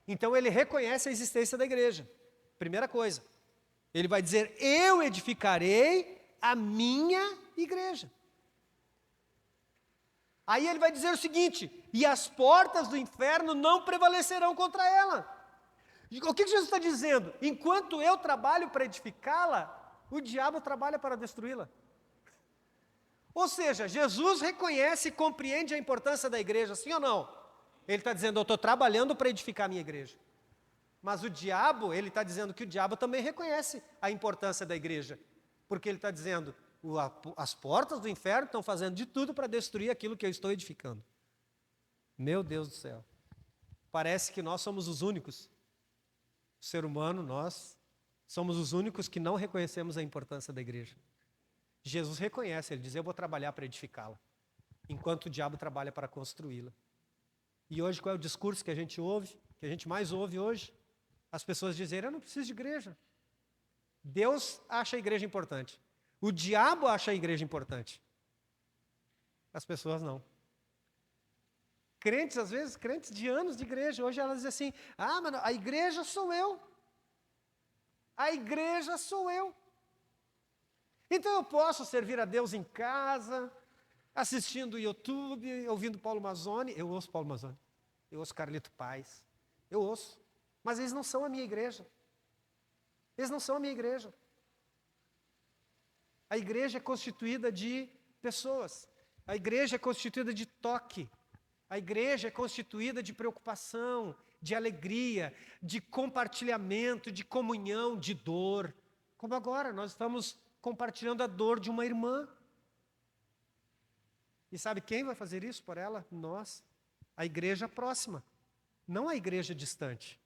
Então ele reconhece a existência da igreja. Primeira coisa, ele vai dizer, eu edificarei a minha igreja. Aí ele vai dizer o seguinte, e as portas do inferno não prevalecerão contra ela. O que Jesus está dizendo? Enquanto eu trabalho para edificá-la, o diabo trabalha para destruí-la. Ou seja, Jesus reconhece e compreende a importância da igreja, sim ou não? Ele está dizendo, eu estou trabalhando para edificar a minha igreja. Mas o diabo, ele está dizendo que o diabo também reconhece a importância da igreja. Porque ele está dizendo, as portas do inferno estão fazendo de tudo para destruir aquilo que eu estou edificando. Meu Deus do céu. Parece que nós somos os únicos. O ser humano, nós, somos os únicos que não reconhecemos a importância da igreja. Jesus reconhece, ele diz, eu vou trabalhar para edificá-la, enquanto o diabo trabalha para construí-la. E hoje qual é o discurso que a gente ouve, que a gente mais ouve hoje? As pessoas dizerem, eu não preciso de igreja. Deus acha a igreja importante. O diabo acha a igreja importante. As pessoas não. Crentes, às vezes, crentes de anos de igreja, hoje elas dizem assim, mas a igreja sou eu. A igreja sou eu. Então eu posso servir a Deus em casa, assistindo o YouTube, ouvindo Paulo Mazzoni. Eu ouço Paulo Mazzoni, eu ouço Carlito Paz, eu ouço. Mas eles não são a minha igreja. Eles não são a minha igreja. A igreja é constituída de pessoas. A igreja é constituída de toque. A igreja é constituída de preocupação, de alegria, de compartilhamento, de comunhão, de dor. Como agora, nós estamos compartilhando a dor de uma irmã. E sabe quem vai fazer isso por ela? Nós. A igreja próxima. Não a igreja distante.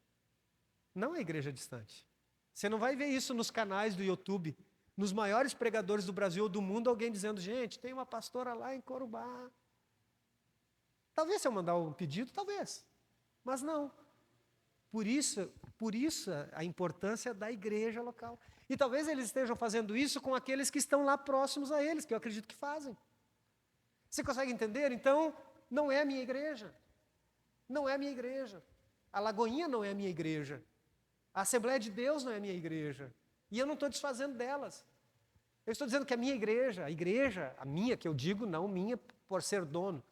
Não a igreja distante. Você não vai ver isso nos canais do YouTube, nos maiores pregadores do Brasil ou do mundo, alguém dizendo, gente, tem uma pastora lá em Corumbá. Talvez se eu mandar um pedido, talvez. Mas não. Por isso a importância da igreja local. E talvez eles estejam fazendo isso com aqueles que estão lá próximos a eles, que eu acredito que fazem. Você consegue entender? Então, não é a minha igreja. Não é a minha igreja. A Lagoinha não é a minha igreja. A Assembleia de Deus não é a minha igreja. E eu não estou desfazendo delas. Eu estou dizendo que a minha igreja, a minha, que eu digo, não minha por ser dono.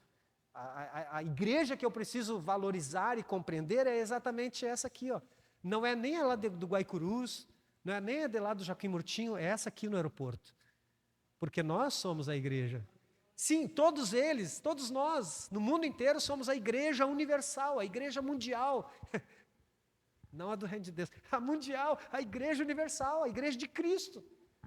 A igreja que eu preciso valorizar e compreender é exatamente essa aqui, ó. Não é nem a lá do Guaicurus, não é nem a de lá do Joaquim Murtinho, é essa aqui no aeroporto. Porque nós somos a igreja. Sim, todos eles, todos nós, no mundo inteiro somos a igreja universal, a igreja mundial. Não a do reino de Deus, a mundial, a igreja universal, a igreja de Cristo.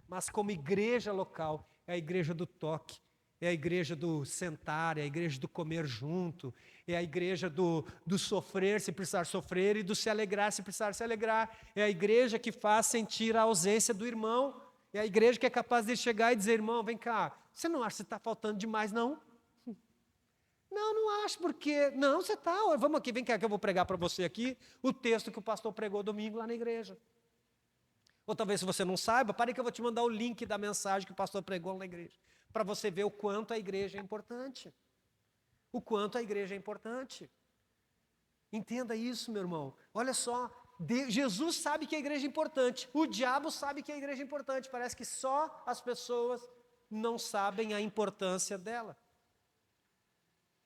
Mas como igreja local, é a igreja do toque, é a igreja do sentar, é a igreja do comer junto, é a igreja do sofrer se precisar sofrer e do se alegrar se precisar se alegrar. É a igreja que faz sentir a ausência do irmão, é a igreja que é capaz de chegar e dizer, irmão, vem cá, você não acha que está faltando demais, não? Não acho, porque... Não, você está... Vamos aqui, vem cá que eu vou pregar para você aqui o texto que o pastor pregou domingo lá na igreja. Ou talvez se você não saiba, pare que eu vou te mandar o link da mensagem que o pastor pregou lá na igreja, para você ver o quanto a igreja é importante. O quanto a igreja é importante. Entenda isso, meu irmão. Olha só, Jesus sabe que a igreja é importante. O diabo sabe que a igreja é importante. Parece que só as pessoas não sabem a importância dela.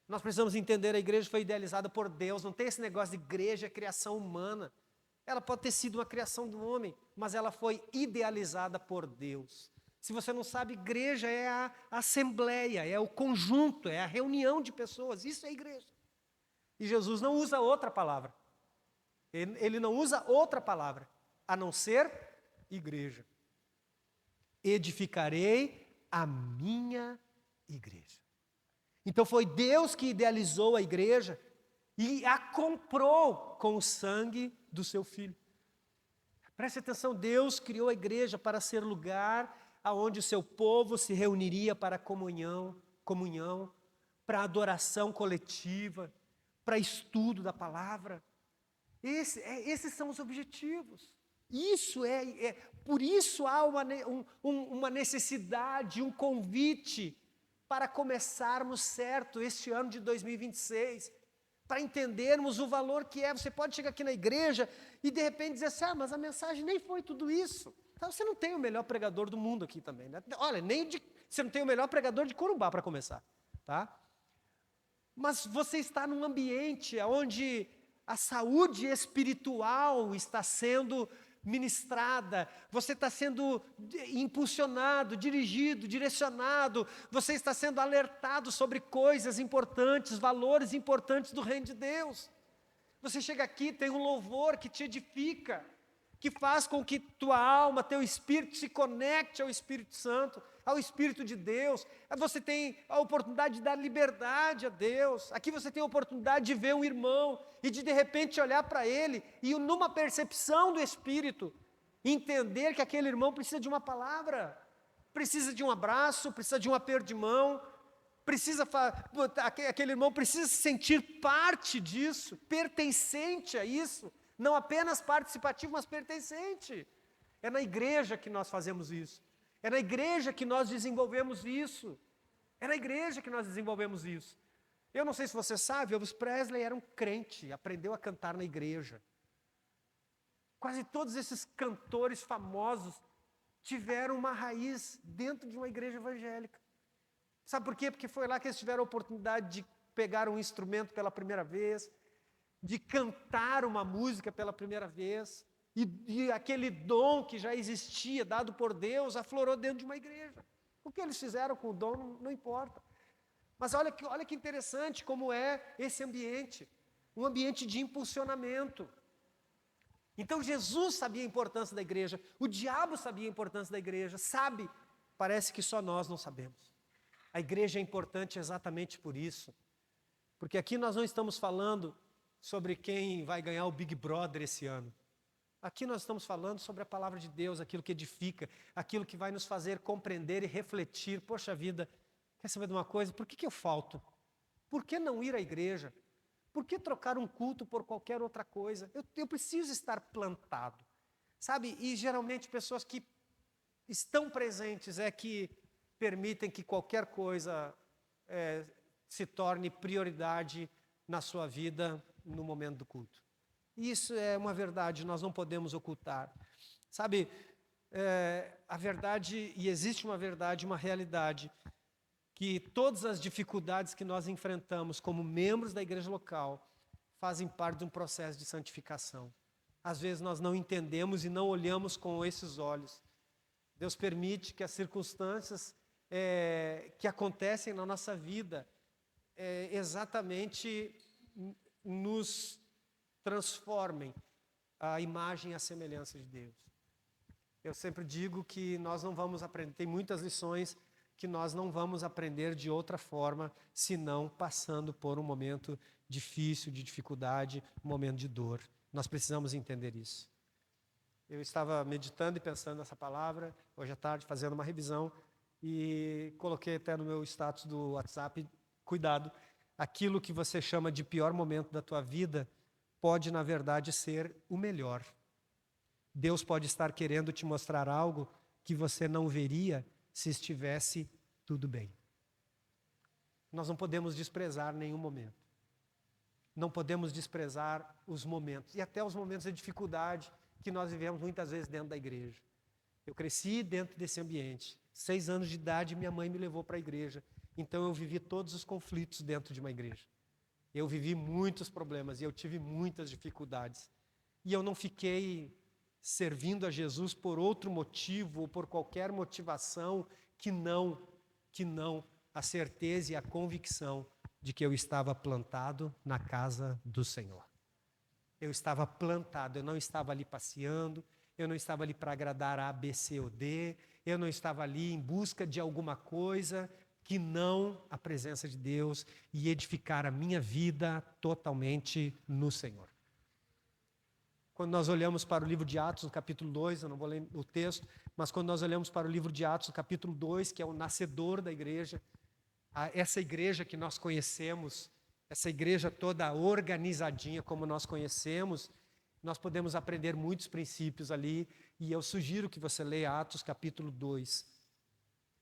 Nós precisamos entender, a igreja foi idealizada por Deus. Não tem esse negócio de igreja, criação humana. Ela pode ter sido uma criação do homem, mas ela foi idealizada por Deus. Se você não sabe, igreja é a assembleia, é o conjunto, é a reunião de pessoas. Isso é igreja. E Jesus não usa outra palavra. Ele não usa outra palavra, a não ser igreja. Edificarei a minha igreja. Então foi Deus que idealizou a igreja e a comprou com o sangue do seu Filho. Preste atenção, Deus criou a igreja para ser lugar onde o seu povo se reuniria para comunhão, para adoração coletiva, para estudo da palavra. Esses são os objetivos. Por isso há uma necessidade, um convite para começarmos certo este ano de 2026, para entendermos o valor que é. Você pode chegar aqui na igreja e de repente dizer assim, mas a mensagem nem foi tudo isso. Então, você não tem o melhor pregador do mundo aqui também, né? Olha, você não tem o melhor pregador de Corumbá para começar, tá? Mas você está num ambiente onde a saúde espiritual está sendo ministrada, você está sendo impulsionado, dirigido, direcionado, você está sendo alertado sobre coisas importantes, valores importantes do reino de Deus. Você chega aqui, tem um louvor que te edifica, que faz com que tua alma, teu espírito se conecte ao Espírito Santo, ao Espírito de Deus. Você tem a oportunidade de dar liberdade a Deus. Aqui você tem a oportunidade de ver um irmão e de repente olhar para ele e numa percepção do Espírito, entender que aquele irmão precisa de uma palavra, precisa de um abraço, precisa de um aperto de mão, aquele irmão precisa se sentir parte disso, pertencente a isso, não apenas participativo, mas pertencente. É na igreja que nós fazemos isso. É na igreja que nós desenvolvemos isso. É na igreja que nós desenvolvemos isso. Eu não sei se você sabe, Elvis Presley era um crente, aprendeu a cantar na igreja. Quase todos esses cantores famosos tiveram uma raiz dentro de uma igreja evangélica. Sabe por quê? Porque foi lá que eles tiveram a oportunidade de pegar um instrumento pela primeira vez, de cantar uma música pela primeira vez, e aquele dom que já existia, dado por Deus, aflorou dentro de uma igreja. O que eles fizeram com o dom não importa. Mas olha que interessante como é esse ambiente, um ambiente de impulsionamento. Então Jesus sabia a importância da igreja, o diabo sabia a importância da igreja, sabe, parece que só nós não sabemos. A igreja é importante exatamente por isso, porque aqui nós não estamos falando sobre quem vai ganhar o Big Brother esse ano. Aqui nós estamos falando sobre a palavra de Deus, aquilo que edifica, aquilo que vai nos fazer compreender e refletir. Poxa vida, quer saber de uma coisa? Por que eu falto? Por que não ir à igreja? Por que trocar um culto por qualquer outra coisa? Eu preciso estar plantado, sabe? E geralmente pessoas que estão presentes é que permitem que qualquer coisa se torne prioridade na sua vida no momento do culto. Isso é uma verdade, nós não podemos ocultar. Sabe, a verdade, e existe uma verdade, uma realidade, que todas as dificuldades que nós enfrentamos como membros da igreja local fazem parte de um processo de santificação. Às vezes nós não entendemos e não olhamos com esses olhos. Deus permite que as circunstâncias que acontecem na nossa vida exatamente nos transformem a imagem e a semelhança de Deus. Eu sempre digo que nós não vamos aprender, tem muitas lições que nós não vamos aprender de outra forma, senão passando por um momento difícil, de dificuldade, um momento de dor. Nós precisamos entender isso. Eu estava meditando e pensando nessa palavra, hoje à tarde, fazendo uma revisão, e coloquei até no meu status do WhatsApp, cuidado, aquilo que você chama de pior momento da tua vida pode, na verdade, ser o melhor. Deus pode estar querendo te mostrar algo que você não veria se estivesse tudo bem. Nós não podemos desprezar nenhum momento. Não podemos desprezar os momentos, e até os momentos de dificuldade que nós vivemos muitas vezes dentro da igreja. Eu cresci dentro desse ambiente. 6 anos de idade, minha mãe me levou para a igreja. Então eu vivi todos os conflitos dentro de uma igreja. Eu vivi muitos problemas e eu tive muitas dificuldades. E eu não fiquei servindo a Jesus por outro motivo ou por qualquer motivação que não a certeza e a convicção de que eu estava plantado na casa do Senhor. Eu estava plantado, eu não estava ali passeando, eu não estava ali para agradar a B, C ou D, eu não estava ali em busca de alguma coisa que não a presença de Deus e edificar a minha vida totalmente no Senhor. Quando nós olhamos para o livro de Atos, no capítulo 2, eu não vou ler o texto, mas quando nós olhamos para o livro de Atos, no capítulo 2, que é o nascedor da igreja, essa igreja que nós conhecemos, essa igreja toda organizadinha como nós conhecemos, nós podemos aprender muitos princípios ali, e eu sugiro que você leia Atos capítulo 2.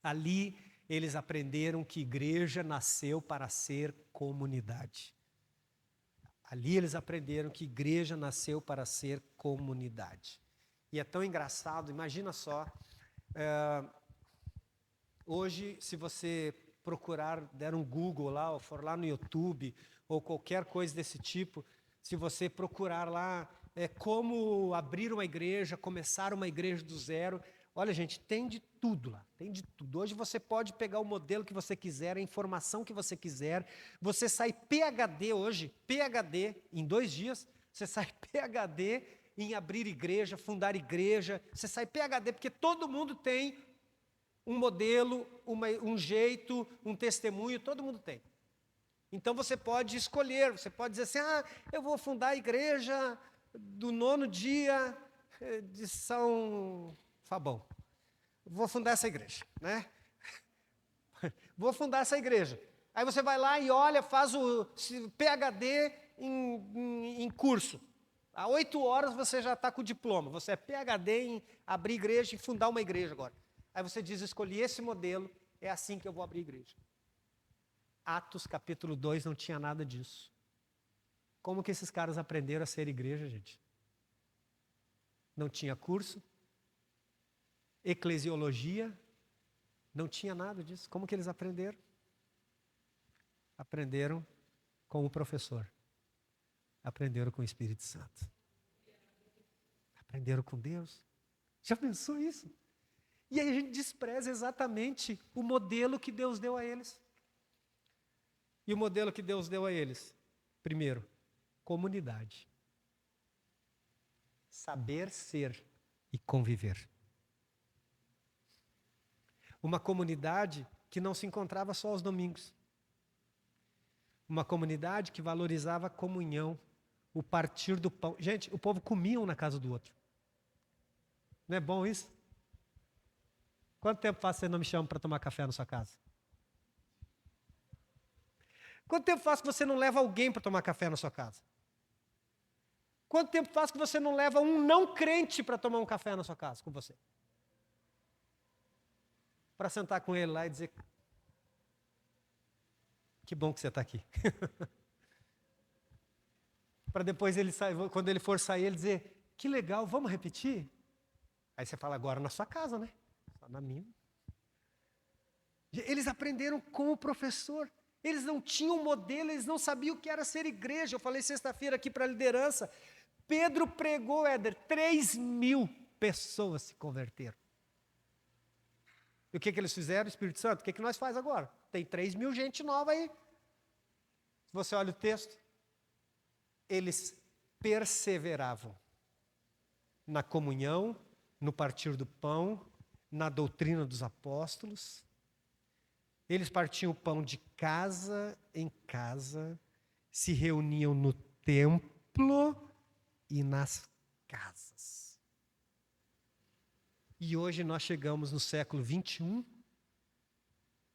Ali eles aprenderam que igreja nasceu para ser comunidade. Ali eles aprenderam que igreja nasceu para ser comunidade. E é tão engraçado, imagina só, hoje se você procurar, der um Google lá, ou for lá no YouTube, ou qualquer coisa desse tipo, se você procurar lá como abrir uma igreja, começar uma igreja do zero, olha gente, tem de tudo lá, tem de tudo. Hoje você pode pegar o modelo que você quiser, a informação que você quiser, você sai PhD hoje, PhD, em 2 dias, você sai PhD em abrir igreja, fundar igreja, você sai PhD porque todo mundo tem um modelo, um jeito, um testemunho, todo mundo tem. Então você pode escolher, você pode dizer assim, eu vou fundar a igreja do 9º dia de São Fabão. Vou fundar essa igreja, né? Vou fundar essa igreja. Aí você vai lá e olha, faz o PhD em curso. Há 8 horas você já está com o diploma. Você é PhD em abrir igreja e fundar uma igreja agora. Aí você diz, escolhi esse modelo, é assim que eu vou abrir igreja. Atos capítulo 2 não tinha nada disso. Como que esses caras aprenderam a ser igreja, gente? Não tinha curso, eclesiologia, não tinha nada disso. Como que eles aprenderam? Aprenderam com o professor. Aprenderam com o Espírito Santo. Aprenderam com Deus. Já pensou isso? E aí a gente despreza exatamente o modelo que Deus deu a eles. E o modelo que Deus deu a eles? Primeiro, comunidade. Saber ser e conviver. Uma comunidade que não se encontrava só aos domingos. Uma comunidade que valorizava a comunhão, o partir do pão. Gente, o povo comia um na casa do outro. Não é bom isso? Quanto tempo faz que você não me chama para tomar café na sua casa? Quanto tempo faz que você não leva alguém para tomar café na sua casa? Quanto tempo faz que você não leva um não crente para tomar um café na sua casa com você? Para sentar com ele lá e dizer, que bom que você está aqui. Para depois ele sair, quando ele for sair, ele dizer, que legal, vamos repetir? Aí você fala, agora na sua casa, né? Só na minha. Eles aprenderam com o professor. Eles não tinham modelo, eles não sabiam o que era ser igreja. Eu falei sexta-feira aqui para a liderança. Pedro pregou, Éder, 3.000 pessoas se converteram. E o que eles fizeram, Espírito Santo? O que nós faz agora? Tem 3.000 gente nova aí. Se você olha o texto, eles perseveravam na comunhão, no partir do pão, na doutrina dos apóstolos. Eles partiam o pão de casa em casa, se reuniam no templo e nas casas. E hoje nós chegamos no século 21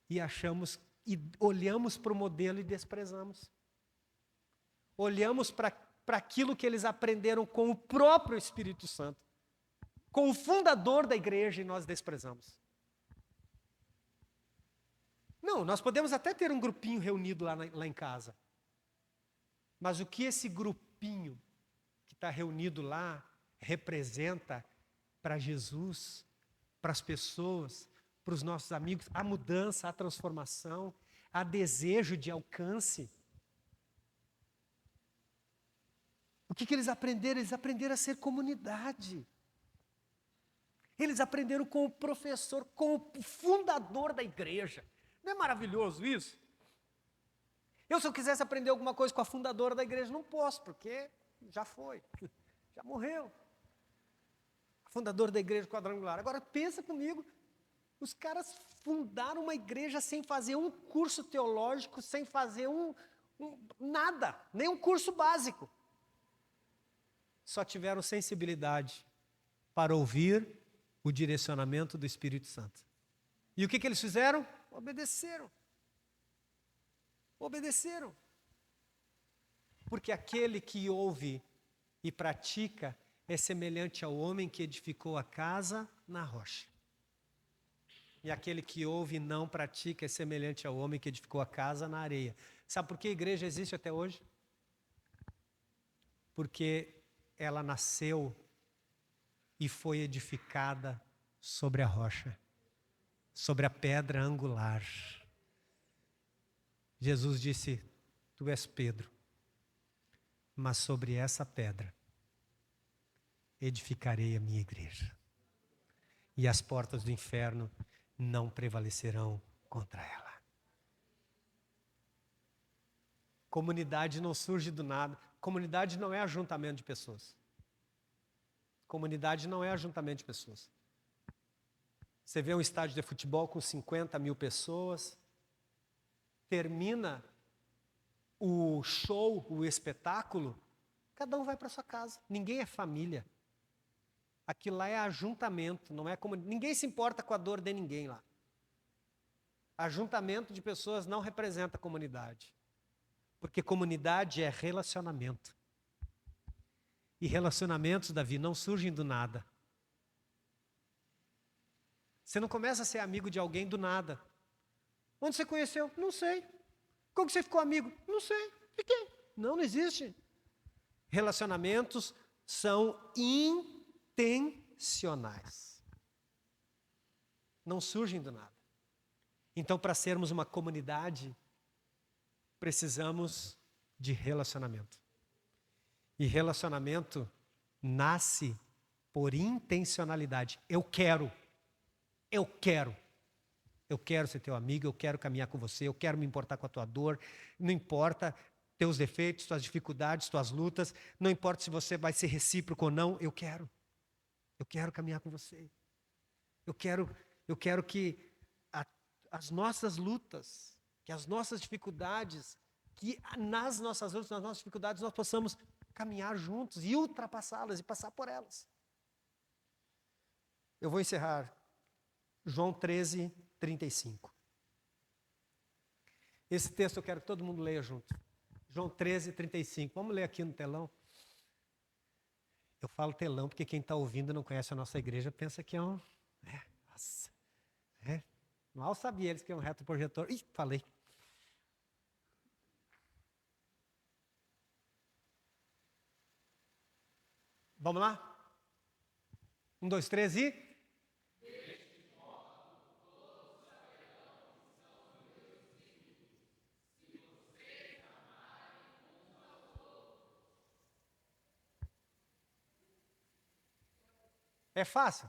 e achamos e olhamos para o modelo e desprezamos. Olhamos para aquilo que eles aprenderam com o próprio Espírito Santo, com o fundador da igreja, e nós desprezamos. Não, nós podemos até ter um grupinho reunido lá em casa. Mas o que esse grupinho que está reunido lá representa para Jesus, para as pessoas, para os nossos amigos, a mudança, a transformação, a desejo de alcance. O que eles aprenderam? Eles aprenderam a ser comunidade. Eles aprenderam com o professor, com o fundador da igreja. Não é maravilhoso isso? Se eu quisesse aprender alguma coisa com a fundadora da igreja, não posso, porque já foi, já morreu. A fundadora da igreja quadrangular. Agora pensa comigo, os caras fundaram uma igreja sem fazer um curso teológico, sem fazer nada, nem um curso básico. Só tiveram sensibilidade para ouvir o direcionamento do Espírito Santo. E o que eles fizeram? Obedeceram. Obedeceram. Porque aquele que ouve e pratica é semelhante ao homem que edificou a casa na rocha. E aquele que ouve e não pratica é semelhante ao homem que edificou a casa na areia. Sabe por que a igreja existe até hoje? Porque ela nasceu e foi edificada sobre a rocha, sobre a pedra angular. Jesus disse: tu és Pedro, mas sobre essa pedra edificarei a minha igreja, e as portas do inferno não prevalecerão contra ela. Comunidade não surge do nada. Comunidade não é ajuntamento de pessoas. Comunidade não é ajuntamento de pessoas. Você vê um estádio de futebol com 50 mil pessoas, termina o show, o espetáculo, cada um vai para sua casa. Ninguém é família. Aquilo lá é ajuntamento, não é comunidade. Ninguém se importa com a dor de ninguém lá. Ajuntamento de pessoas não representa comunidade. Porque comunidade é relacionamento. E relacionamentos, Davi, não surgem do nada. Você não começa a ser amigo de alguém do nada. Onde você conheceu? Não sei. Como que você ficou amigo? Não sei. Fiquei. Não existe. Relacionamentos são intencionais. Não surgem do nada. Então, para sermos uma comunidade, precisamos de relacionamento. E relacionamento nasce por intencionalidade. Eu quero ser teu amigo, eu quero caminhar com você, eu quero me importar com a tua dor, não importa teus defeitos, tuas dificuldades, tuas lutas, não importa se você vai ser recíproco ou não, eu quero caminhar com você. Eu quero que as nossas lutas, que as nossas dificuldades, que nas nossas lutas, nas nossas dificuldades, nós possamos caminhar juntos e ultrapassá-las e passar por elas. Eu vou encerrar. João 13, 35. Esse texto eu quero que todo mundo leia junto. João 13, 35. Vamos ler aqui no telão. Eu falo telão porque quem está ouvindo e não conhece a nossa igreja pensa que é um... Mal sabia eles que é um retroprojetor. Ih, falei. Vamos lá? 1, 2, 3 e... É fácil?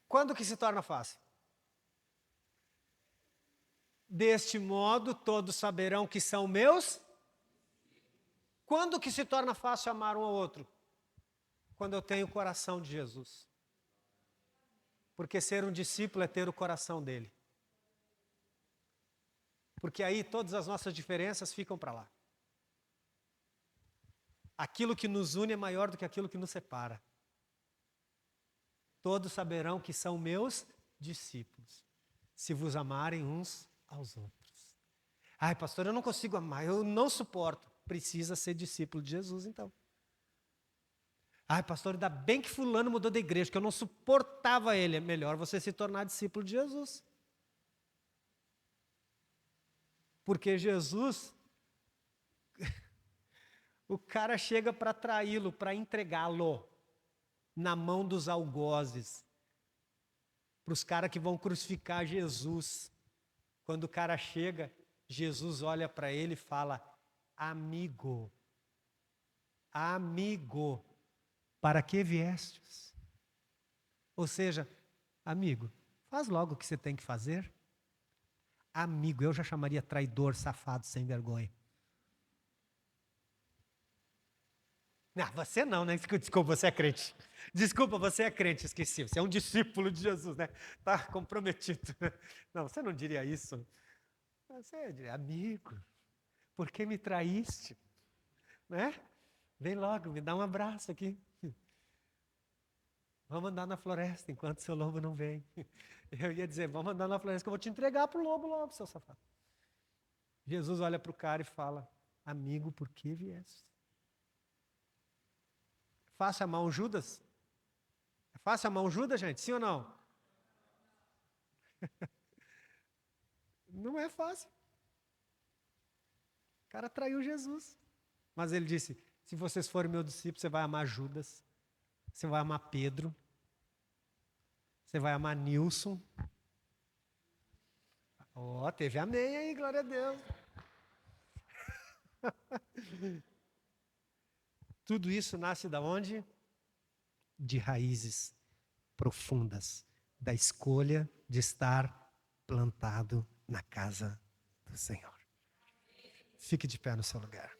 Quando que se torna fácil? Deste modo todos saberão que são meus. Quando que se torna fácil amar um ao outro? Quando eu tenho o coração de Jesus. Porque ser um discípulo é ter o coração dele. Porque aí todas as nossas diferenças ficam para lá. Aquilo que nos une é maior do que aquilo que nos separa. todos saberão que são meus discípulos, se vos amarem uns aos outros. Ai, pastor, eu não consigo amar, eu não suporto. Precisa ser discípulo de Jesus, então. Ai, pastor, ainda bem que fulano mudou da igreja, que eu não suportava ele. É melhor você se tornar discípulo de Jesus. Porque Jesus, o cara chega para traí-lo, para entregá-lo na mão dos algozes, para os caras que vão crucificar Jesus. Quando o cara chega, Jesus olha para ele e fala: amigo, amigo, para que viestes? Ou seja, amigo, faz logo o que você tem que fazer. Amigo, eu já chamaria traidor, safado, sem vergonha. Não, você não, né? Desculpa, você é crente. Desculpa, você é crente, esqueci. Você é um discípulo de Jesus, né? Está comprometido. Não, você não diria isso. Você diria, amigo, por que me traíste? Né? Vem logo, me dá um abraço aqui. Vamos andar na floresta enquanto seu lobo não vem. Eu ia dizer, vamos andar na floresta que eu vou te entregar para o lobo logo, seu safado. Jesus olha para o cara e fala: amigo, por que vieste? Fácil amar um Judas? É fácil amar um Judas, gente? Sim ou não? Não é fácil. O cara traiu Jesus. Mas ele disse: se vocês forem meu discípulo, você vai amar Judas, você vai amar Pedro, você vai amar Nilson. Ó, teve amém aí, glória a Deus. Tudo isso nasce da onde? De raízes profundas, da escolha de estar plantado na casa do Senhor. Fique de pé no seu lugar.